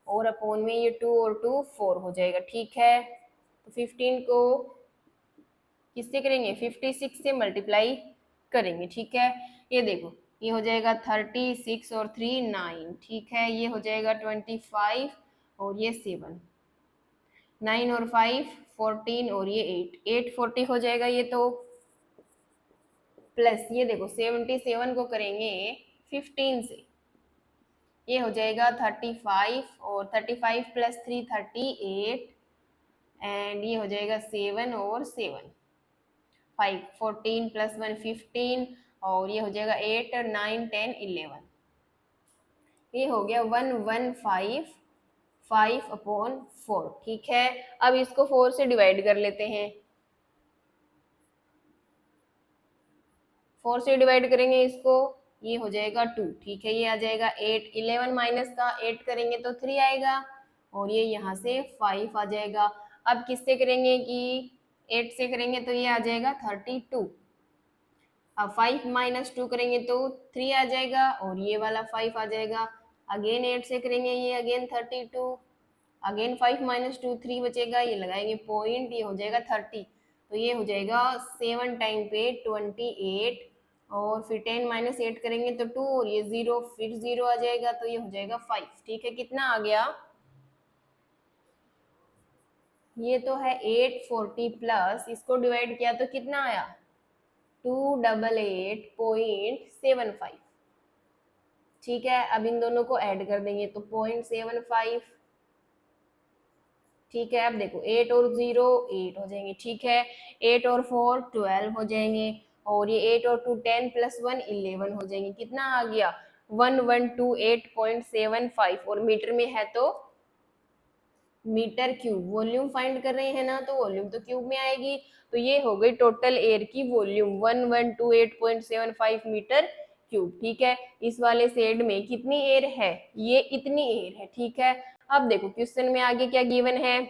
और अपॉन में ये 2 और 2 4 हो जाएगा। ठीक है, तो 15 को किससे करेंगे 56 से मल्टीप्लाई करेंगे। ठीक है, ये देखो ये हो जाएगा 36 और 3 9। ठीक है, ये हो जाएगा 25 और ये 7 9 और 5 14 और ये 8 40 हो जाएगा ये तो। प्लस ये देखो 77 को करेंगे 15 से, ये हो जाएगा 35 और 35 प्लस 3 38 एंड ये हो जाएगा 7 और 7 5 14 प्लस 1 15 और ये हो जाएगा 8 9 10 11। ये हो गया 115 5 अपॉन 4। ठीक है, अब इसको 4 से डिवाइड कर लेते हैं। 4 से डिवाइड करेंगे इसको, ये हो जाएगा 2। ठीक है, ये आ जाएगा 8 11 माइनस का 8 करेंगे तो 3 आएगा और ये यहाँ से 5 आ जाएगा। अब किससे करेंगे कि 8 से करेंगे तो ये आ जाएगा 32। अब 5 माइनस 2 करेंगे तो 3 आ जाएगा और ये वाला 5 आ जाएगा। अगेन 8 से करेंगे ये अगेन 32, अगेन 5 माइनस 2 3 बचेगा, ये लगाएंगे पॉइंट, ये हो जाएगा 30। तो ये हो जाएगा 7 टाइम पे 28 और फिर 10 माइनस 8 करेंगे तो 2 और ये 0 फिर 0 आ जाएगा, तो ये हो जाएगा 5। ठीक है, कितना आ गया, ये तो है 840 प्लस इसको डिवाइड किया तो कितना आया 288.75। ठीक है, अब इन दोनों को ऐड कर देंगे तो 0.75। ठीक है, अब देखो 8 और 0 8 हो जाएंगे। ठीक है, 8 और 4 12 हो जाएंगे और ये 8 और 2 10 प्लस 1 11 हो जाएंगे। कितना आ गया 1128.75 और मीटर में है तो मीटर क्यूब। वॉल्यूम फाइंड कर रहे हैं ना, तो वॉल्यूम तो क्यूब में आएगी। तो ये हो गई टोटल एयर की वॉल्यूम 1128.75 मीटर क्यूब। ठीक है, इस वाले शेड में कितनी एयर है, ये इतनी एयर है। ठीक है, अब देखो क्वेश्चन में आगे क्या गिवन है।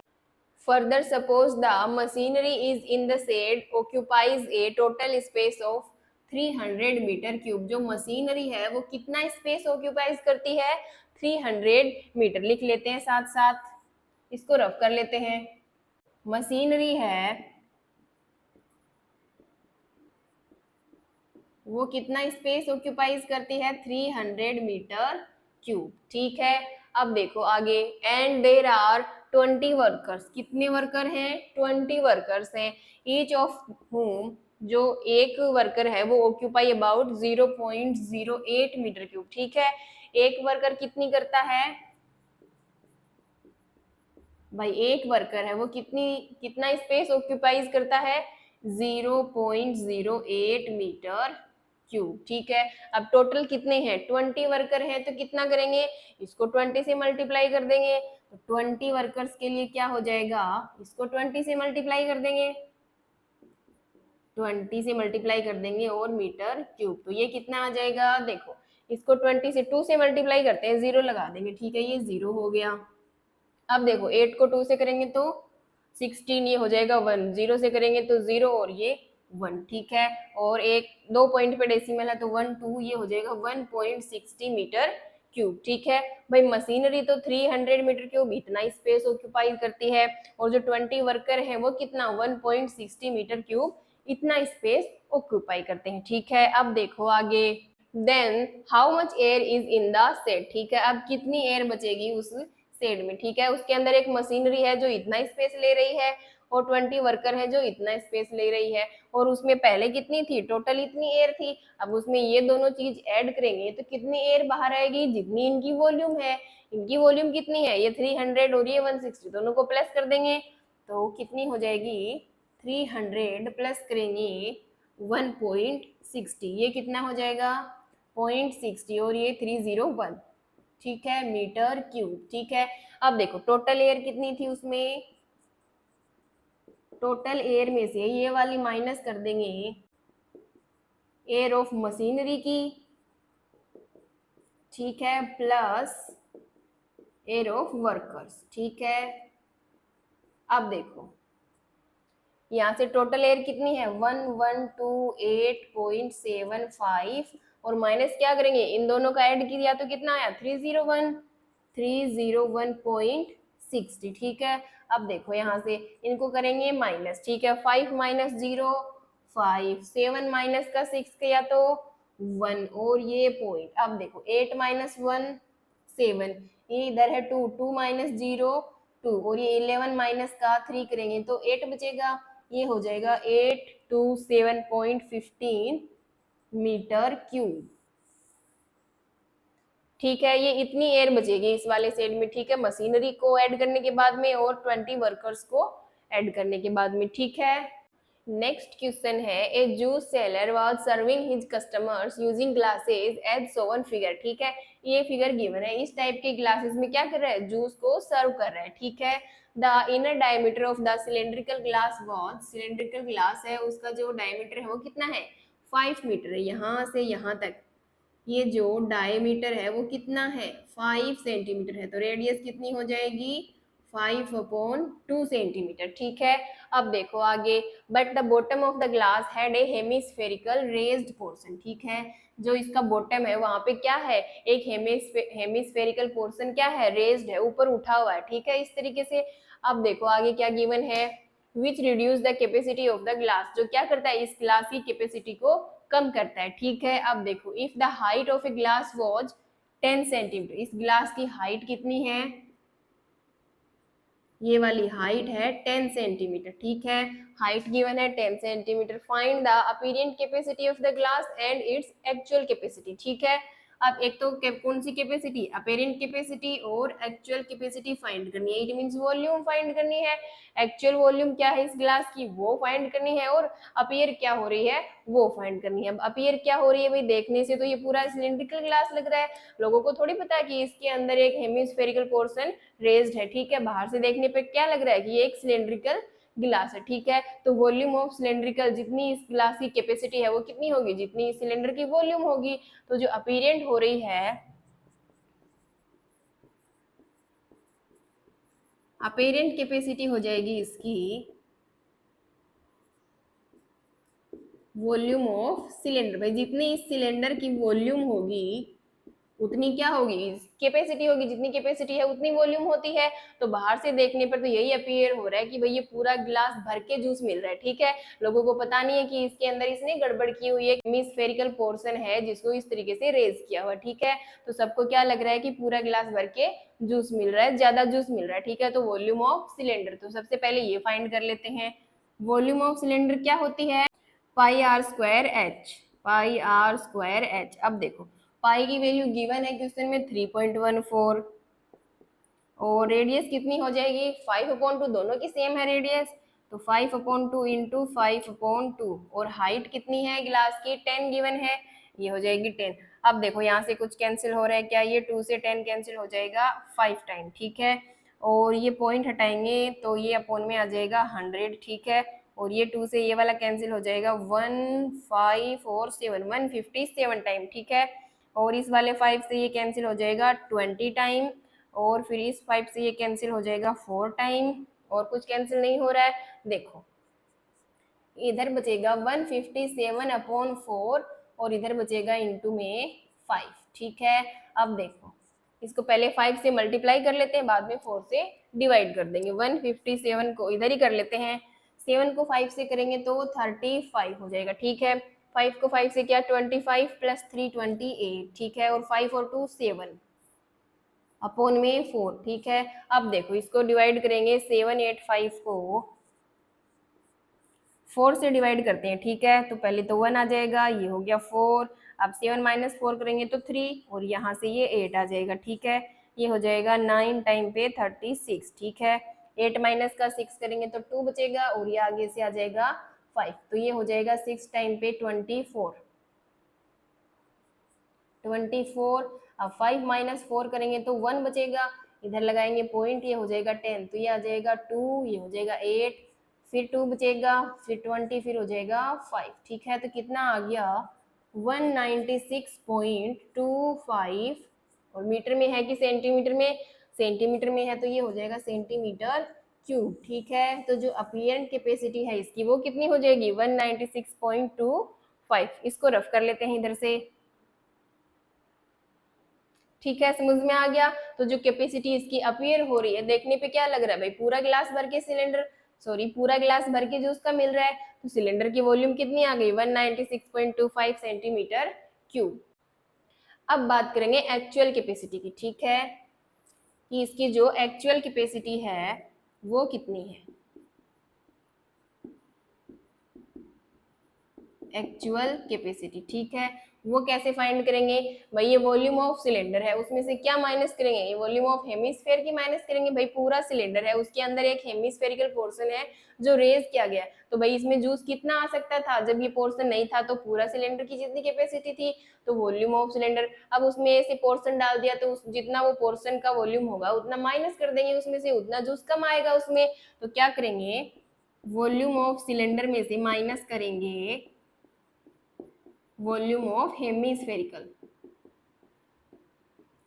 Further suppose the machinery is in the shed occupies a total space of 300 metre cube. जो मशीनरी है वो कितना स्पेस ऑक्यूपाइज करती है 300 मीटर। लिख लेते हैं साथ साथ, इसको रफ कर लेते हैं। मशीनरी है वो कितना स्पेस ऑक्यूपाइज करती है 300 मीटर क्यूब। ठीक है, अब देखो आगे, एंड देर आर 20 वर्कर्स। कितने वर्कर हैं 20 वर्कर्स हैं। ईच ऑफ होम, जो एक वर्कर है वो ऑक्यूपाई अबाउट 0.08 मीटर क्यूब। ठीक है, एक वर्कर कितनी करता है भाई, एक वर्कर है वो कितना स्पेस ऑक्यूपाइज करता है 0.08 मीटर क्यूब। ठीक है, अब टोटल कितने हैं 20 वर्कर हैं तो कितना करेंगे, इसको 20 से मल्टीप्लाई कर देंगे। तो 20 वर्कर्स के लिए क्या हो जाएगा, इसको 20 से मल्टीप्लाई कर देंगे, 20 से मल्टीप्लाई कर देंगे और मीटर क्यूब। तो ये कितना आ जाएगा, देखो इसको 20 से 2 से मल्टीप्लाई करते हैं, 0 लगा देंगे। ठीक है, ये 0 हो गया। अब देखो 8 को 2 से करेंगे तो 16, ये हो जाएगा 1, 0 से करेंगे तो 0 और ये 1। ठीक है, और एक 2 पॉइंट पे डेसिमल है तो 1 2, ये हो जाएगा 1.60 मीटर क्यूब। ठीक है भाई, मशीनरी तो 300 मीटर क्यूब इतना स्पेस ऑक्यूपाई करती है और जो 20 वर्कर है वो कितना 1.60 मीटर क्यूब इतना स्पेस ऑक्यूपाई करते हैं। ठीक है, अब देखो आगे, then how much air is in the set. ठीक है, अब कितनी एयर बचेगी उस सेट में। ठीक है, उसके अंदर एक मशीनरी है जो इतना स्पेस ले रही है और 20 वर्कर है जो इतना स्पेस ले रही है और उसमें पहले कितनी थी टोटल इतनी एयर थी। अब उसमें ये दोनों चीज ऐड करेंगे तो कितनी एयर बाहर आएगी, जितनी इनकी वॉल्यूम है। इनकी वॉल्यूम कितनी है, ये 300 और ये 160, दोनों को प्लस कर देंगे तो कितनी हो जाएगी 300 प्लस करेंगे 1.60, ये कितना हो जाएगा 0.60 और ये 301। ठीक है, मीटर क्यूब। ठीक है, अब देखो टोटल एयर कितनी थी उसमें, टोटल एयर में से ये वाली माइनस कर देंगे एयर ऑफ मशीनरी की। ठीक है, प्लस एयर ऑफ वर्कर्स, ठीक है। अब देखो यहाँ से टोटल एयर कितनी है 1128.75 और माइनस क्या करेंगे, इन दोनों का ऐड किया तो कितना आया 301.60, ठीक है। अब देखो यहाँ से इनको करेंगे माइनस, ठीक है, 5 माइनस 0 5, 7 माइनस का 6 किया तो 1 और ये पॉइंट। अब देखो 8 माइनस 1 7, ये इधर है 2, 2 माइनस 0 2 और ये 11 माइनस का 3 करेंगे तो 8 बचेगा, ये हो जाएगा 827.15 मीटर क्यूब, ठीक है। ये इतनी एयर बचेगी इस वाले साइड में, ठीक है, मशीनरी को ऐड करने के बाद में और 20 वर्कर्स को ऐड करने के बाद में, ठीक है। नेक्स्ट क्वेश्चन है, a juice seller was serving his customers using glasses as shown figure, ठीक है। ये फिगर गिवन है, इस टाइप के ग्लासेस में क्या कर रहा है, जूस को सर्व कर रहा है, ठीक है। The inner diameter of the cylindrical glass was, cylindrical glass है उसका जो डायमीटर है वो कितना है 5 मीटर है, यहाँ से यहाँ तक ये जो डायमीटर है वो कितना है 5 सेंटीमीटर है, तो रेडियस कितनी हो जाएगी 5/2 सेंटीमीटर, ठीक है। अब देखो आगे, but the bottom of the glass had a hemispherical raised portion, ठीक है। जो इसका बॉटम है वहां पे क्या है, एक हेमिस्फेरिकल पोर्शन क्या है रेज्ड है, ऊपर उठा हुआ है, ठीक है, इस तरीके से। अब देखो आगे क्या गिवन है, which reduce the capacity of the glass, जो क्या करता है इस ग्लास की कैपेसिटी को कम करता है, ठीक है। अब देखो if the height of a glass was 10 centimetre, इस ग्लास की हाइट कितनी है, ये वाली हाइट है 10 सेंटीमीटर, ठीक है। हाइट गिवन है 10 centimetre, find the apparent capacity of the glass and its actual capacity, ठीक है। अब एक तो कौन सी कैपेसिटी, अपीरेंट कैपेसिटी और एक्चुअल कैपेसिटी फाइंड करनी है, इट मींस वॉल्यूम फाइंड करनी है। एक्चुअल वॉल्यूम क्या है इस ग्लास की वो फाइंड करनी है और अपीयर क्या हो रही है वो फाइंड करनी है। अब अपीयर क्या हो रही है भाई, देखने से तो ये पूरा सिलिंड्रिकल ग्लास लग रहा है, लोगों को थोड़ी पता है कि इसके अंदर एक हेमिस्फेरिकल पोर्शन रेज्ड है, ठीक है। बाहर से देखने पे क्या लग रहा है कि ये एक सिलेंड्रिकल गिलास है, ठीक है। तो वॉल्यूम ऑफ सिलेंड्रिकल, जितनी इस गिलास की कैपेसिटी है वो कितनी होगी, जितनी इस सिलेंडर की वॉल्यूम होगी। तो जो अपीरेंट हो रही है, अपीरेंट कैपेसिटी हो जाएगी इसकी वॉल्यूम ऑफ सिलेंडर, भाई जितनी इस सिलेंडर की वॉल्यूम होगी उतनी क्या होगी कैपेसिटी होगी, जितनी कैपेसिटी है उतनी वॉल्यूम होती है। तो बाहर से देखने पर तो यही अपीयर हो रहा है कि भाई ये पूरा गिलास भर के जूस मिल रहा है, ठीक है। लोगों को पता नहीं है कि इसके अंदर इसने गड़बड़ की हुई है, हेमिस्फेरिकल पोर्शन है जिसको इस तरीके से रेज किया हुआ, ठीक है। तो सबको क्या लग रहा है कि पूरा गिलास भर के जूस मिल रहा है, ज्यादा जूस मिल रहा है, ठीक है। तो वॉल्यूम ऑफ सिलेंडर, तो सबसे पहले ये फाइंड कर लेते हैं, वॉल्यूम ऑफ सिलेंडर क्या होती है pi are square h, pi are square h. अब देखो पाई की वैल्यू गिवन है क्वेश्चन में 3.14 और रेडियस कितनी हो जाएगी 5/2, दोनों की सेम है रेडियस, तो 5/2 इंटू 5/2 और हाइट कितनी है गिलास की 10 गिवन है, ये हो जाएगी 10। अब देखो यहाँ से कुछ कैंसिल हो रहा है क्या, ये 2 से 10 कैंसिल हो जाएगा 5 टाइम, ठीक है। और ये पॉइंट हटाएंगे तो ये अपोन में आ जाएगा 100, ठीक है। और ये 2 से ये वाला कैंसिल हो जाएगा 1 5 और 7 157 टाइम, ठीक है। और इस वाले 5 से ये कैंसिल हो जाएगा 20 टाइम और फिर इस 5 से ये कैंसिल हो जाएगा 4 टाइम और कुछ कैंसिल नहीं हो रहा है। देखो इधर बचेगा 157/4 और इधर बचेगा इंटू में 5, ठीक है। अब देखो इसको पहले 5 से मल्टीप्लाई कर लेते हैं, बाद में 4 से डिवाइड कर देंगे। 157 को इधर ही कर लेते हैं, 7 को 5 से करेंगे तो 35 हो जाएगा, ठीक है। 5 को 5 से क्या 25 प्लस 3 28, ठीक है। और 5 और 2 7 अपॉन में 4, ठीक है। अब देखो इसको डिवाइड करेंगे 7 8 5 को 4 से डिवाइड करते हैं, ठीक है। तो पहले तो 1 आ जाएगा, ये हो गया 4। अब 7 माइनस 4 करेंगे तो 3 और यहाँ से ये 8 आ जाएगा, ठीक है। ये हो जाएगा 9 टाइम पे 36, ठीक है। 8 माइनस का 6 करेंगे तो 2 बचेगा और ये आगे से आ जाएगा 5, तो ये हो जाएगा 6 टाइम पे 24। अब 5 माइनस 4 करेंगे तो 1 बचेगा, इधर लगाएंगे पॉइंट, ये हो जाएगा 10, तो ये आ जाएगा 2, ये हो जाएगा 8, फिर 2 बचेगा, फिर 20, फिर हो जाएगा 5, ठीक है। तो कितना आ गया 196.25 और मीटर में है कि सेंटीमीटर में, सेंटीमीटर में है तो ये हो जाएगा सेंटीमीटर क्यूब। ठीक है, तो जो अपीयरेंट कैपेसिटी है इसकी वो कितनी हो जाएगी 196.25। इसको रफ कर लेते हैं इधर से। ठीक है, समझ में आ गया। तो जो कैपेसिटी इसकी अपीयर हो रही है, देखने पे क्या लग रहा है भाई, पूरा गिलास भर के सिलेंडर, सॉरी पूरा गिलास भर के जो उसका मिल रहा है, तो सिलेंडर की वॉल्यूम कितनी आ गई 196.25 सेंटीमीटर क्यूब। अब बात करेंगे एक्चुअल कैपेसिटी की। ठीक है, कि इसकी जो एक्चुअल कैपेसिटी है वो कितनी है। एक्चुअल कैपेसिटी, ठीक है, वो कैसे फाइंड करेंगे भाई, ये वॉल्यूम ऑफ सिलेंडर है, उसमें से क्या माइनस करेंगे, ये वॉल्यूम ऑफ हेमिस्फेयर की माइनस करेंगे। भाई पूरा सिलेंडर है, उसके अंदर एक हेमिस्फेरिकल पोर्शन है जो रेज किया गया, तो भाई इसमें जूस कितना आ सकता था, जब ये पोर्शन नहीं था तो पूरा सिलेंडर की जितनी कैपेसिटी थी, तो वॉल्यूम ऑफ सिलेंडर। अब उसमें ऐसे पोर्शन डाल दिया तो जितना वो पोर्शन का वॉल्यूम होगा उतना माइनस कर देंगे, उसमें से उतना जूस कम आएगा उसमें। तो क्या करेंगे, वॉल्यूम ऑफ सिलेंडर में से माइनस करेंगे वॉल्यूम ऑफ हेमिस्फेरिकल।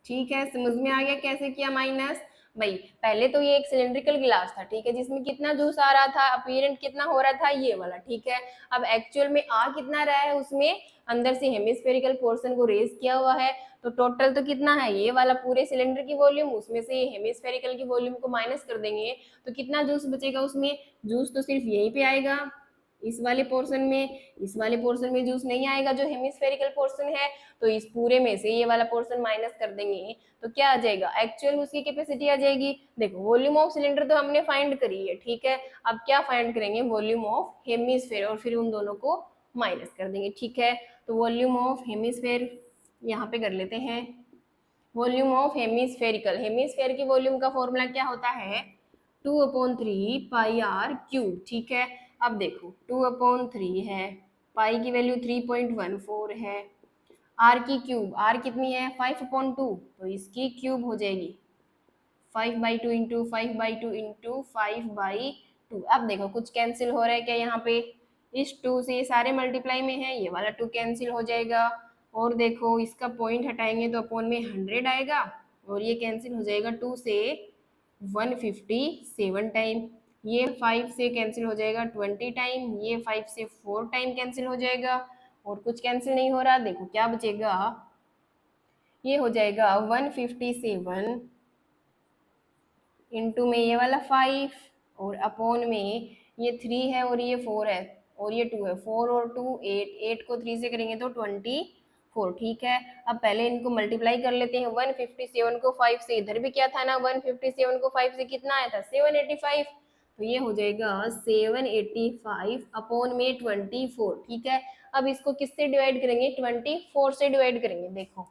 ठीक है, समझ में आ गया कैसे किया माइनस। भाई पहले तो ये एक सिलेंड्रिकल गिलास था, ठीक है, जिसमें कितना जूस आ रहा था, अपीरेंट कितना हो रहा था ये वाला। ठीक है, अब एक्चुअल में आ कितना रहा है, उसमें अंदर से हेमिस्फेरिकल पोर्शन को रेज किया हुआ है, तो टोटल तो कितना है ये वाला पूरे सिलेंडर की वॉल्यूम, उसमें से हेमिस्फेरिकल की वॉल्यूम को माइनस कर देंगे तो कितना जूस बचेगा उसमें, जूस तो सिर्फ यहीं पे आएगा इस वाले पोर्शन में, इस वाले पोर्शन में जूस नहीं आएगा जो हेमिस्फेरिकल पोर्शन है, तो इस पूरे में से ये वाला पोर्शन माइनस कर देंगे तो क्या आ जाएगा, एक्चुअल उसकी कैपेसिटी आ जाएगी। देखो वॉल्यूम ऑफ सिलेंडर तो हमने फाइंड करी है, ठीक है, अब क्या फाइंड करेंगे, वॉल्यूम ऑफ हेमिस्फेयर, और फिर उन दोनों को माइनस कर देंगे। ठीक है, तो वॉल्यूम ऑफ हेमिस्फेयर यहाँ पे कर लेते हैं, वॉल्यूम ऑफ हेमिस्फेरिकल, हेमिस्फेयर की वॉल्यूम का फॉर्मूला क्या होता है 2/3 पाई आर क्यूब। ठीक है, अब देखो 2/3 है, पाई की वैल्यू 3.14 है, आर की क्यूब, आर कितनी है 5/2, तो इसकी क्यूब हो जाएगी 5/2 इंटू 5/2 इंटू 5/2। अब देखो कुछ कैंसिल हो रहा है क्या यहाँ पे, इस 2 से ये सारे मल्टीप्लाई में है, ये वाला 2 कैंसिल हो जाएगा, और देखो इसका पॉइंट हटाएंगे तो अपॉन में 100 आएगा, और ये कैंसिल हो जाएगा 2 से 157 टाइम, ये 5 से कैंसिल हो जाएगा 20 टाइम, ये 5 से 4 टाइम कैंसिल हो जाएगा, और कुछ कैंसिल नहीं हो रहा, देखो क्या बचेगा, ये हो जाएगा 157 इंटू में ये वाला 5 और अपॉन में ये 3 है और ये 4 है और ये 2 है, 4 और 2 8, 8 को 3 से करेंगे तो 24। ठीक है, अब पहले इनको मल्टीप्लाई कर लेते हैं, 157 को 5 से, इधर भी क्या था ना 157 को 5 से कितना आया था 785, तो ये हो जाएगा 785 अपॉन में 24। ठीक है, अब इसको किससे डिवाइड करेंगे 24 से डिवाइड करेंगे, देखो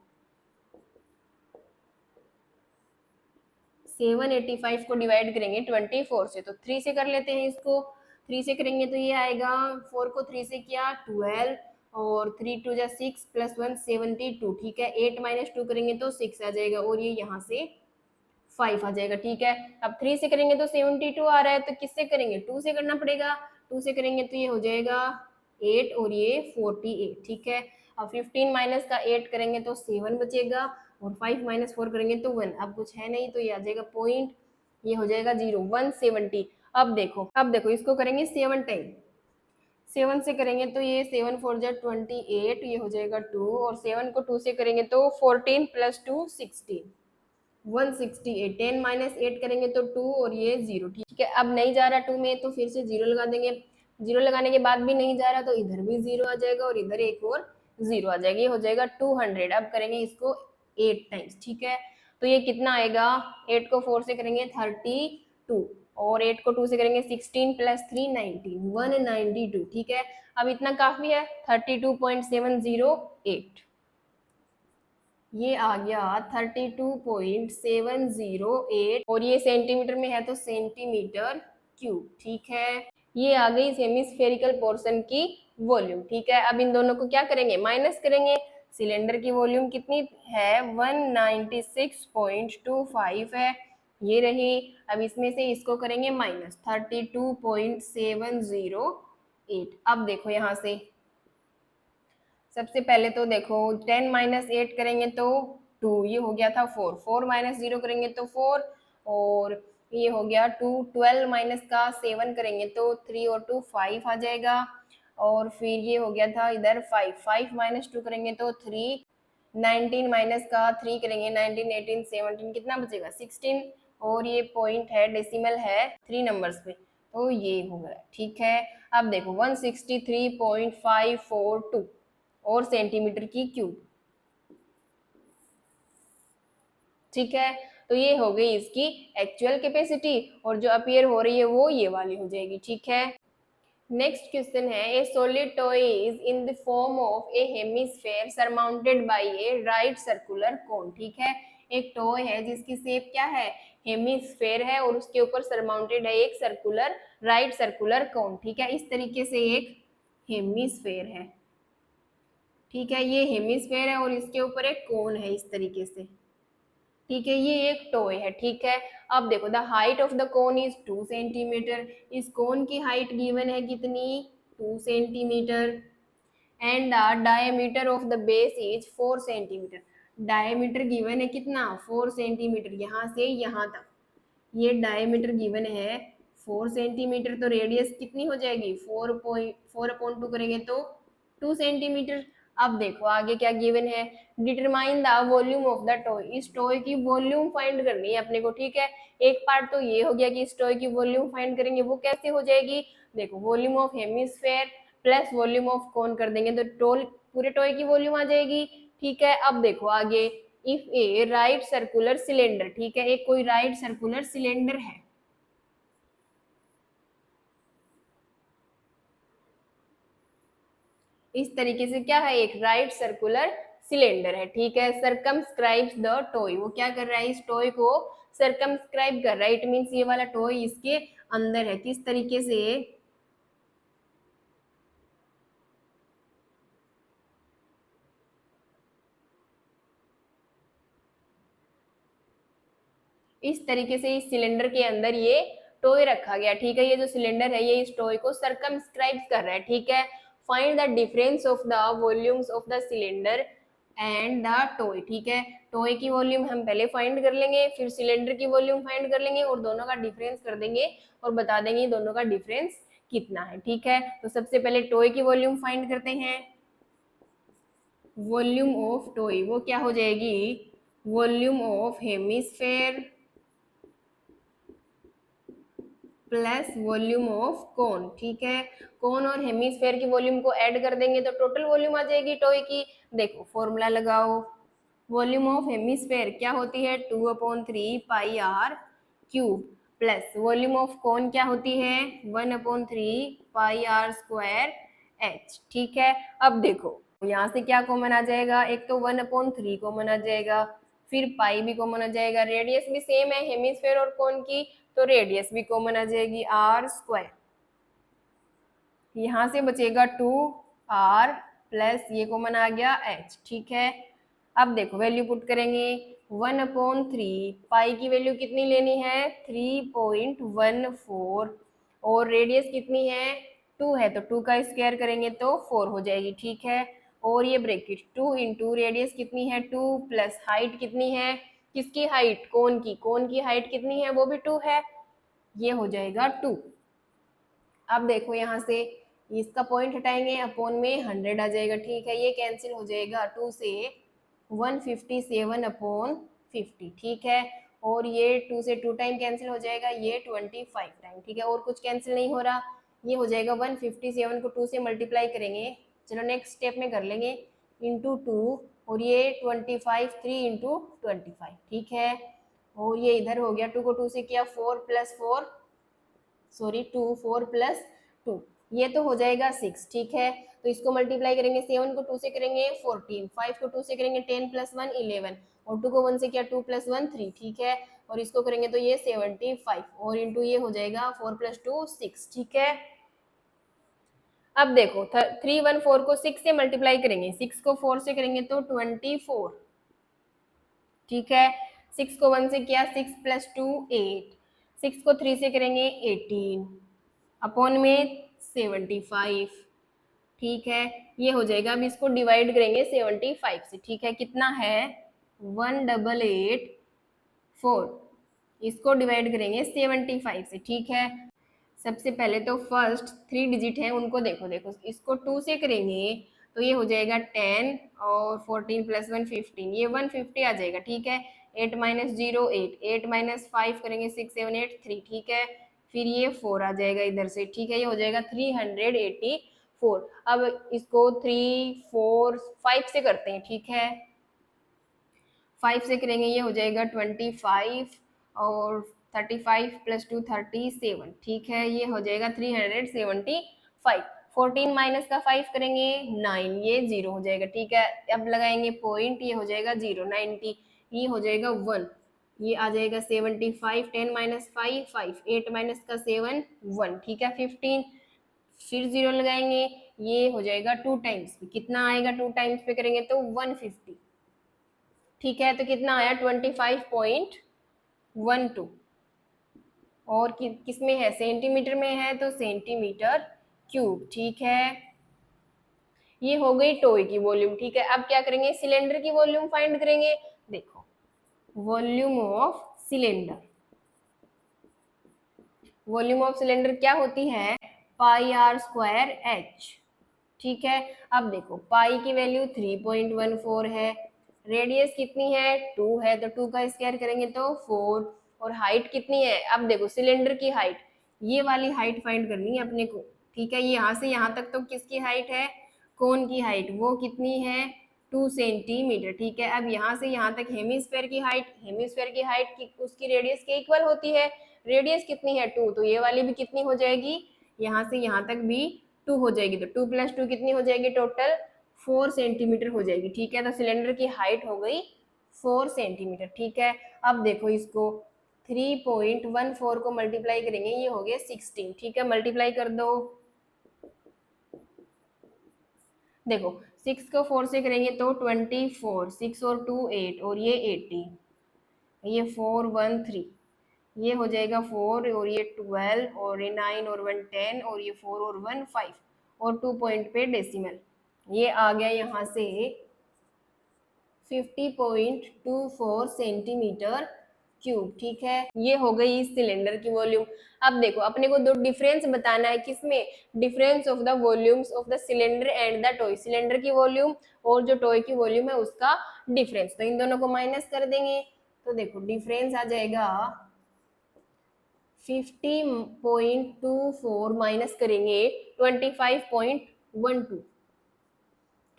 785 को डिवाइड करेंगे 24 से, तो 3 से कर लेते हैं इसको, 3 से करेंगे तो ये आएगा, 4 को 3 से किया 12 और 3 2 जा 6 प्लस 1 72। ठीक है, 8 माइनस 2 करेंगे तो 6 आ जाएगा, और ये यहाँ से 5 आ जाएगा। ठीक है, अब 3 से करेंगे तो 72 आ रहा है, तो किससे करेंगे 2 से करना पड़ेगा, 2 से करेंगे तो ये हो जाएगा 8 और ये 48। ठीक है, अब 15 माइनस का 8 करेंगे तो 7 बचेगा, और 5 माइनस 4 करेंगे तो 1, अब कुछ है नहीं तो ये आ जाएगा पॉइंट, ये हो जाएगा 0 170। अब देखो इसको करेंगे 7 टाइम, 7 से करेंगे तो ये 7 4 जा 28, ये हो जाएगा 2, और 7 को 2 से करेंगे तो 14 प्लस 2 16 168, 10 माइनस 8 करेंगे तो 2 और ये 0। ठीक है, अब नहीं जा रहा 2 में तो फिर से 0 लगा देंगे, 0 लगाने के बाद भी नहीं जा रहा तो इधर भी 0 आ जाएगा और इधर एक और 0 आ जाएगा, ये हो जाएगा 200। अब करेंगे इसको 8 टाइम्स। ठीक है, तो ये कितना आएगा, 8 को 4 से करेंगे 32, और 8 को 2 से करेंगे 16 प्लस 3 19 192। ठीक है, अब इतना काफी है 32.708, ये आ गया 32.708, और ये सेंटीमीटर में है तो सेंटीमीटर क्यूब। ठीक है, ये आ गई हेमिस्फेरिकल पोर्शन की वॉल्यूम। ठीक है, अब इन दोनों को क्या करेंगे माइनस करेंगे, सिलेंडर की वॉल्यूम कितनी है 196.25 है, ये रही, अब इसमें से इसको करेंगे माइनस 32.708। अब देखो यहाँ से सबसे पहले तो देखो 10 माइनस 8 करेंगे तो 2, ये हो गया था 4, 4 माइनस 0 करेंगे तो 4, और ये हो गया 2, 12 माइनस का 7 करेंगे तो 3 और 2 5 आ जाएगा, और फिर ये हो गया था इधर 5, 5 माइनस 2 करेंगे तो 3, 19 माइनस का 3 करेंगे 19, 18, 17, कितना बचेगा 16, और ये पॉइंट है, डेसिमल है 3 नंबर्स पे, तो ये हो गया। ठीक है, अब देखो 163.542 और सेंटीमीटर की क्यूब। ठीक है, तो ये हो गई इसकी एक्चुअल कैपेसिटी, और जो अपीयर हो रही है वो ये वाली हो जाएगी। ठीक है, नेक्स्ट क्वेश्चन है, ए solid toy is in the form of A hemisphere surmounted bye A right circular cone. ठीक है, एक टॉय है जिसकी शेप क्या है, हेमिस्फेयर है, और उसके ऊपर सरमाउंटेड है एक सर्कुलर राइट सर्कुलर कोन। ठीक है, इस तरीके से एक हेमिस्फेयर है। ठीक है, ये हेमिस्फेयर है और इसके ऊपर एक कोन है इस तरीके से। ठीक है, ये एक टॉय है। ठीक है, अब देखो the height of the cone is 2 centimetre. इस कोन की हाइट गिवन है कितनी, 2 centimetre, and the diameter of the base is 4 centimetre. Diameter given है कितना, 4 सेंटीमीटर, यहाँ से यहाँ तक ये डायमीटर गिवन है 4 सेंटीमीटर, तो रेडियस कितनी हो जाएगी, 4.4/2 करेंगे तो 2 सेंटीमीटर। अब देखो आगे क्या गिवन है, determine the volume of the toy. इस टॉय की वॉल्यूम फाइंड करनी है अपने को। ठीक है, एक पार्ट तो ये हो गया कि इस टॉय की वॉल्यूम फाइंड करेंगे, वो कैसे हो जाएगी, देखो volume of hemisphere plus volume of cone कर देंगे तो टोल पूरे टॉय की वॉल्यूम आ जाएगी। ठीक है, अब देखो आगे, if A right circular cylinder, ठीक है, एक कोई राइट सर्कुलर सिलेंडर है, इस तरीके से क्या है, एक राइट सर्कुलर सिलेंडर है। ठीक है, सरकमस्क्राइब्स द टॉय, वो क्या कर रहा है, इस टॉय को सरकमस्क्राइब कर रहा है। इट मींस ये वाला टॉय इसके अंदर है, किस तरीके से, इस तरीके से इस सिलेंडर के अंदर ये टॉय रखा गया। ठीक है, ये जो सिलेंडर है ये इस टॉय को सरकमस्क्राइब कर रहा है। ठीक है, find the difference of the volumes of the cylinder and the toy. ठीक है, टॉय की वॉल्यूम हम पहले फाइंड कर लेंगे, फिर सिलेंडर की वॉल्यूम फाइंड कर लेंगे, और दोनों का डिफरेंस कर देंगे और बता देंगे दोनों का डिफरेंस कितना है। ठीक है, तो सबसे पहले टॉय की वॉल्यूम फाइंड करते हैं। वॉल्यूम ऑफ टॉय वो क्या हो जाएगी, volume of hemisphere plus volume of cone. ठीक है, कोन और हेमिस्फेयर की वॉल्यूम को ऐड कर देंगे तो टोटल वॉल्यूम आ जाएगी टॉय की। देखो फॉर्मूला लगाओ, वॉल्यूम ऑफ हेमिस्फेयर क्या होती है, 2/3 πr³ plus volume of cone क्या होती है, 1/3 πr²h। ठीक है, अब देखो यहाँ से क्या कॉमन आ जाएगा, एक तो 1/3 कॉमन आ जाएगा, फिर पाई भी कॉमन आ जाएगा, रेडियस भी सेम है हेमिस्फेयर और कोन की, तो रेडियस भी कॉमन आ जाएगी r²। यहाँ से बचेगा 2r प्लस ये कॉमन आ गया h। ठीक है, अब देखो वैल्यू पुट करेंगे, 1/3 पाई की वैल्यू कितनी लेनी है, 3.14, और रेडियस कितनी है, 2 है, तो 2 का स्क्वायर करेंगे तो 4 हो जाएगी। ठीक है, और ये ब्रैकेट 2 इंटू रेडियस कितनी है 2 प्लस हाइट कितनी है, किसकी हाइट, कोन की, कोन की हाइट कितनी है, वो भी 2 है, ये हो जाएगा 2। अब देखो यहाँ से इसका पॉइंट हटाएंगे, अपॉन में 100 आ जाएगा। ठीक है, ये कैंसिल हो जाएगा, 2 से 157/50। ठीक है, और ये 2 से 2 टाइम कैंसिल हो जाएगा, ये 25 टाइम। ठीक है, और कुछ कैंसिल नहीं हो रहा, ये हो जाएगा 157 को 2 से मल्टीप्लाई करेंगे, चलो नेक्स्ट स्टेप में कर लेंगे, इंटू 2, और ये 25 3 इंटू 25। ठीक है, और ये इधर हो गया, 2 को 2 से किया 4 + 4, सॉरी 2 4 + 2, ये तो हो जाएगा 6। ठीक है, तो इसको मल्टीप्लाई करेंगे, 7 को 2 से करेंगे 14, 5 को 2 से करेंगे 10 + 1 11, और 2 को 1 से किया 2 + 1 3। ठीक है, और इसको करेंगे तो ये 75, और इंटू ये हो जाएगा 4 + 2 6। ठीक है, अब देखो 314 को 6 से मल्टीप्लाई करेंगे, 6 को 4 से करेंगे तो 24। ठीक है, 6 को 1 से किया 6 + 2 8, 6 को 3 से करेंगे 18, अपॉन में 75। ठीक है, ये हो जाएगा, अब इसको डिवाइड करेंगे 75 से। ठीक है, कितना है 1884, इसको डिवाइड करेंगे 75 से, ठीक है। सबसे पहले तो फर्स्ट 3 डिजिट है उनको देखो, देखो इसको 2 से करेंगे तो ये हो जाएगा 10 और 14 प्लस 1 15, ये 150 आ जाएगा, ठीक है। 8 माइनस 0 8, 8 माइनस 5 करेंगे 6 7 8 3, ठीक है। फिर ये 4 आ जाएगा इधर से, ठीक है, ये हो जाएगा 384। अब इसको 3 4 5 से करते हैं, ठीक है। 5 से करेंगे ये हो जाएगा 25 और 35 प्लस 2 37, ठीक है, ये हो जाएगा 375। 14 माइनस का 5 करेंगे 9, ये 0 हो जाएगा, ठीक है। अब लगाएंगे पॉइंट, ये हो जाएगा 0 90, ये हो जाएगा 1, ये आ जाएगा 75। 10 माइनस 5 5, 8 माइनस का 7 1, ठीक है। 15, फिर 0 लगाएंगे, ये हो जाएगा 2 टाइम्स, कितना आएगा 2 टाइम्स पे करेंगे तो 150, ठीक है। तो कितना आया 25.12, और किस में है, सेंटीमीटर में है तो सेंटीमीटर क्यूब, ठीक है। ये हो गई टॉय की वॉल्यूम, ठीक है। अब क्या करेंगे, सिलेंडर की वॉल्यूम फाइंड करेंगे। देखो volume of cylinder, volume of cylinder क्या होती है, पाई आर स्क्वायर एच, ठीक है। अब देखो पाई की वैल्यू 3.14 है, रेडियस कितनी है 2 है, तो 2 का स्क्वायर करेंगे तो 4, और हाइट कितनी है, अब देखो सिलेंडर की हाइट, ये वाली हाइट फाइंड करनी है अपने को, ठीक है। ये यहाँ से यहाँ तक तो किसकी हाइट है, कोन की हाइट, वो कितनी है 2 सेंटीमीटर, ठीक है। अब यहाँ से यहाँ तक हेमीस्फेयर की हाइट, हेमीस्फेयर की हाइट की उसकी रेडियस के इक्वल होती है, रेडियस कितनी है 2, तो ये वाली भी कितनी हो जाएगी, यहाँ से यहाँ तक भी 2 हो जाएगी, तो 2 प्लस 2 कितनी हो जाएगी, टोटल 4 सेंटीमीटर हो जाएगी, ठीक है। तो सिलेंडर की हाइट हो गई 4 सेंटीमीटर, ठीक है। अब देखो इसको 3.14 को मल्टीप्लाई करेंगे, ये हो गया 16, ठीक है, मल्टीप्लाई कर दो। देखो 6 को 4 से करेंगे तो 24, 6 और 2 8, और ये 80, ये 4 1 3, ये हो जाएगा 4, और ये 12, और ये 9 और 1 10, और ये 4 और 1 5, और 2 पॉइंट पे डेसिमल, ये आ गया यहाँ से 50.24 सेंटीमीटर क्यूब, ठीक है। ये हो गई इस सिलेंडर की वॉल्यूम। अब देखो अपने को दो डिफरेंस बताना है, किसमें, difference of the volumes of the cylinder and the toy, cylinder की वॉल्यूम और जो टॉय की वॉल्यूम है उसका डिफरेंस, तो इन दोनों को माइनस कर देंगे, तो देखो डिफरेंस आ जाएगा 50.24 माइनस करेंगे 25.12,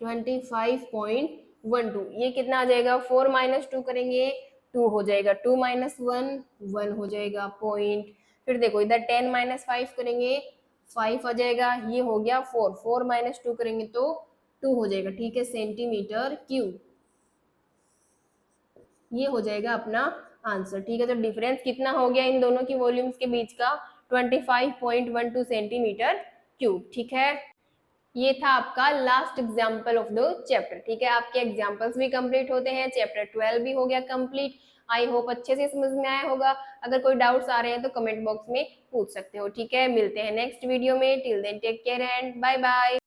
25.12, ये कितना आ जाएगा, 4 माइनस 2 करेंगे 2 हो जाएगा, 2 माइनस 1 1 हो जाएगा पॉइंट। फिर देखो इधर 10 माइनस 5 करेंगे 5 आ जाएगा, ये हो गया 4, 4 माइनस 2 करेंगे तो 2 हो जाएगा, ठीक है, सेंटीमीटर क्यूब, ये हो जाएगा अपना आंसर, ठीक है। तो डिफरेंस कितना हो गया इन दोनों की वॉल्यूम्स के बीच का, 25.12 सेंटीमीटर क्यूब, ठीक है। ये था आपका last example of the chapter, ठीक है। आपके एग्जाम्पल्स भी कंप्लीट होते हैं, चैप्टर 12 भी हो गया कंप्लीट। आई होप अच्छे से समझ में आया होगा। अगर कोई डाउट्स आ रहे हैं तो कमेंट बॉक्स में पूछ सकते हो, ठीक है। मिलते हैं नेक्स्ट वीडियो में, till then take care and bye bye.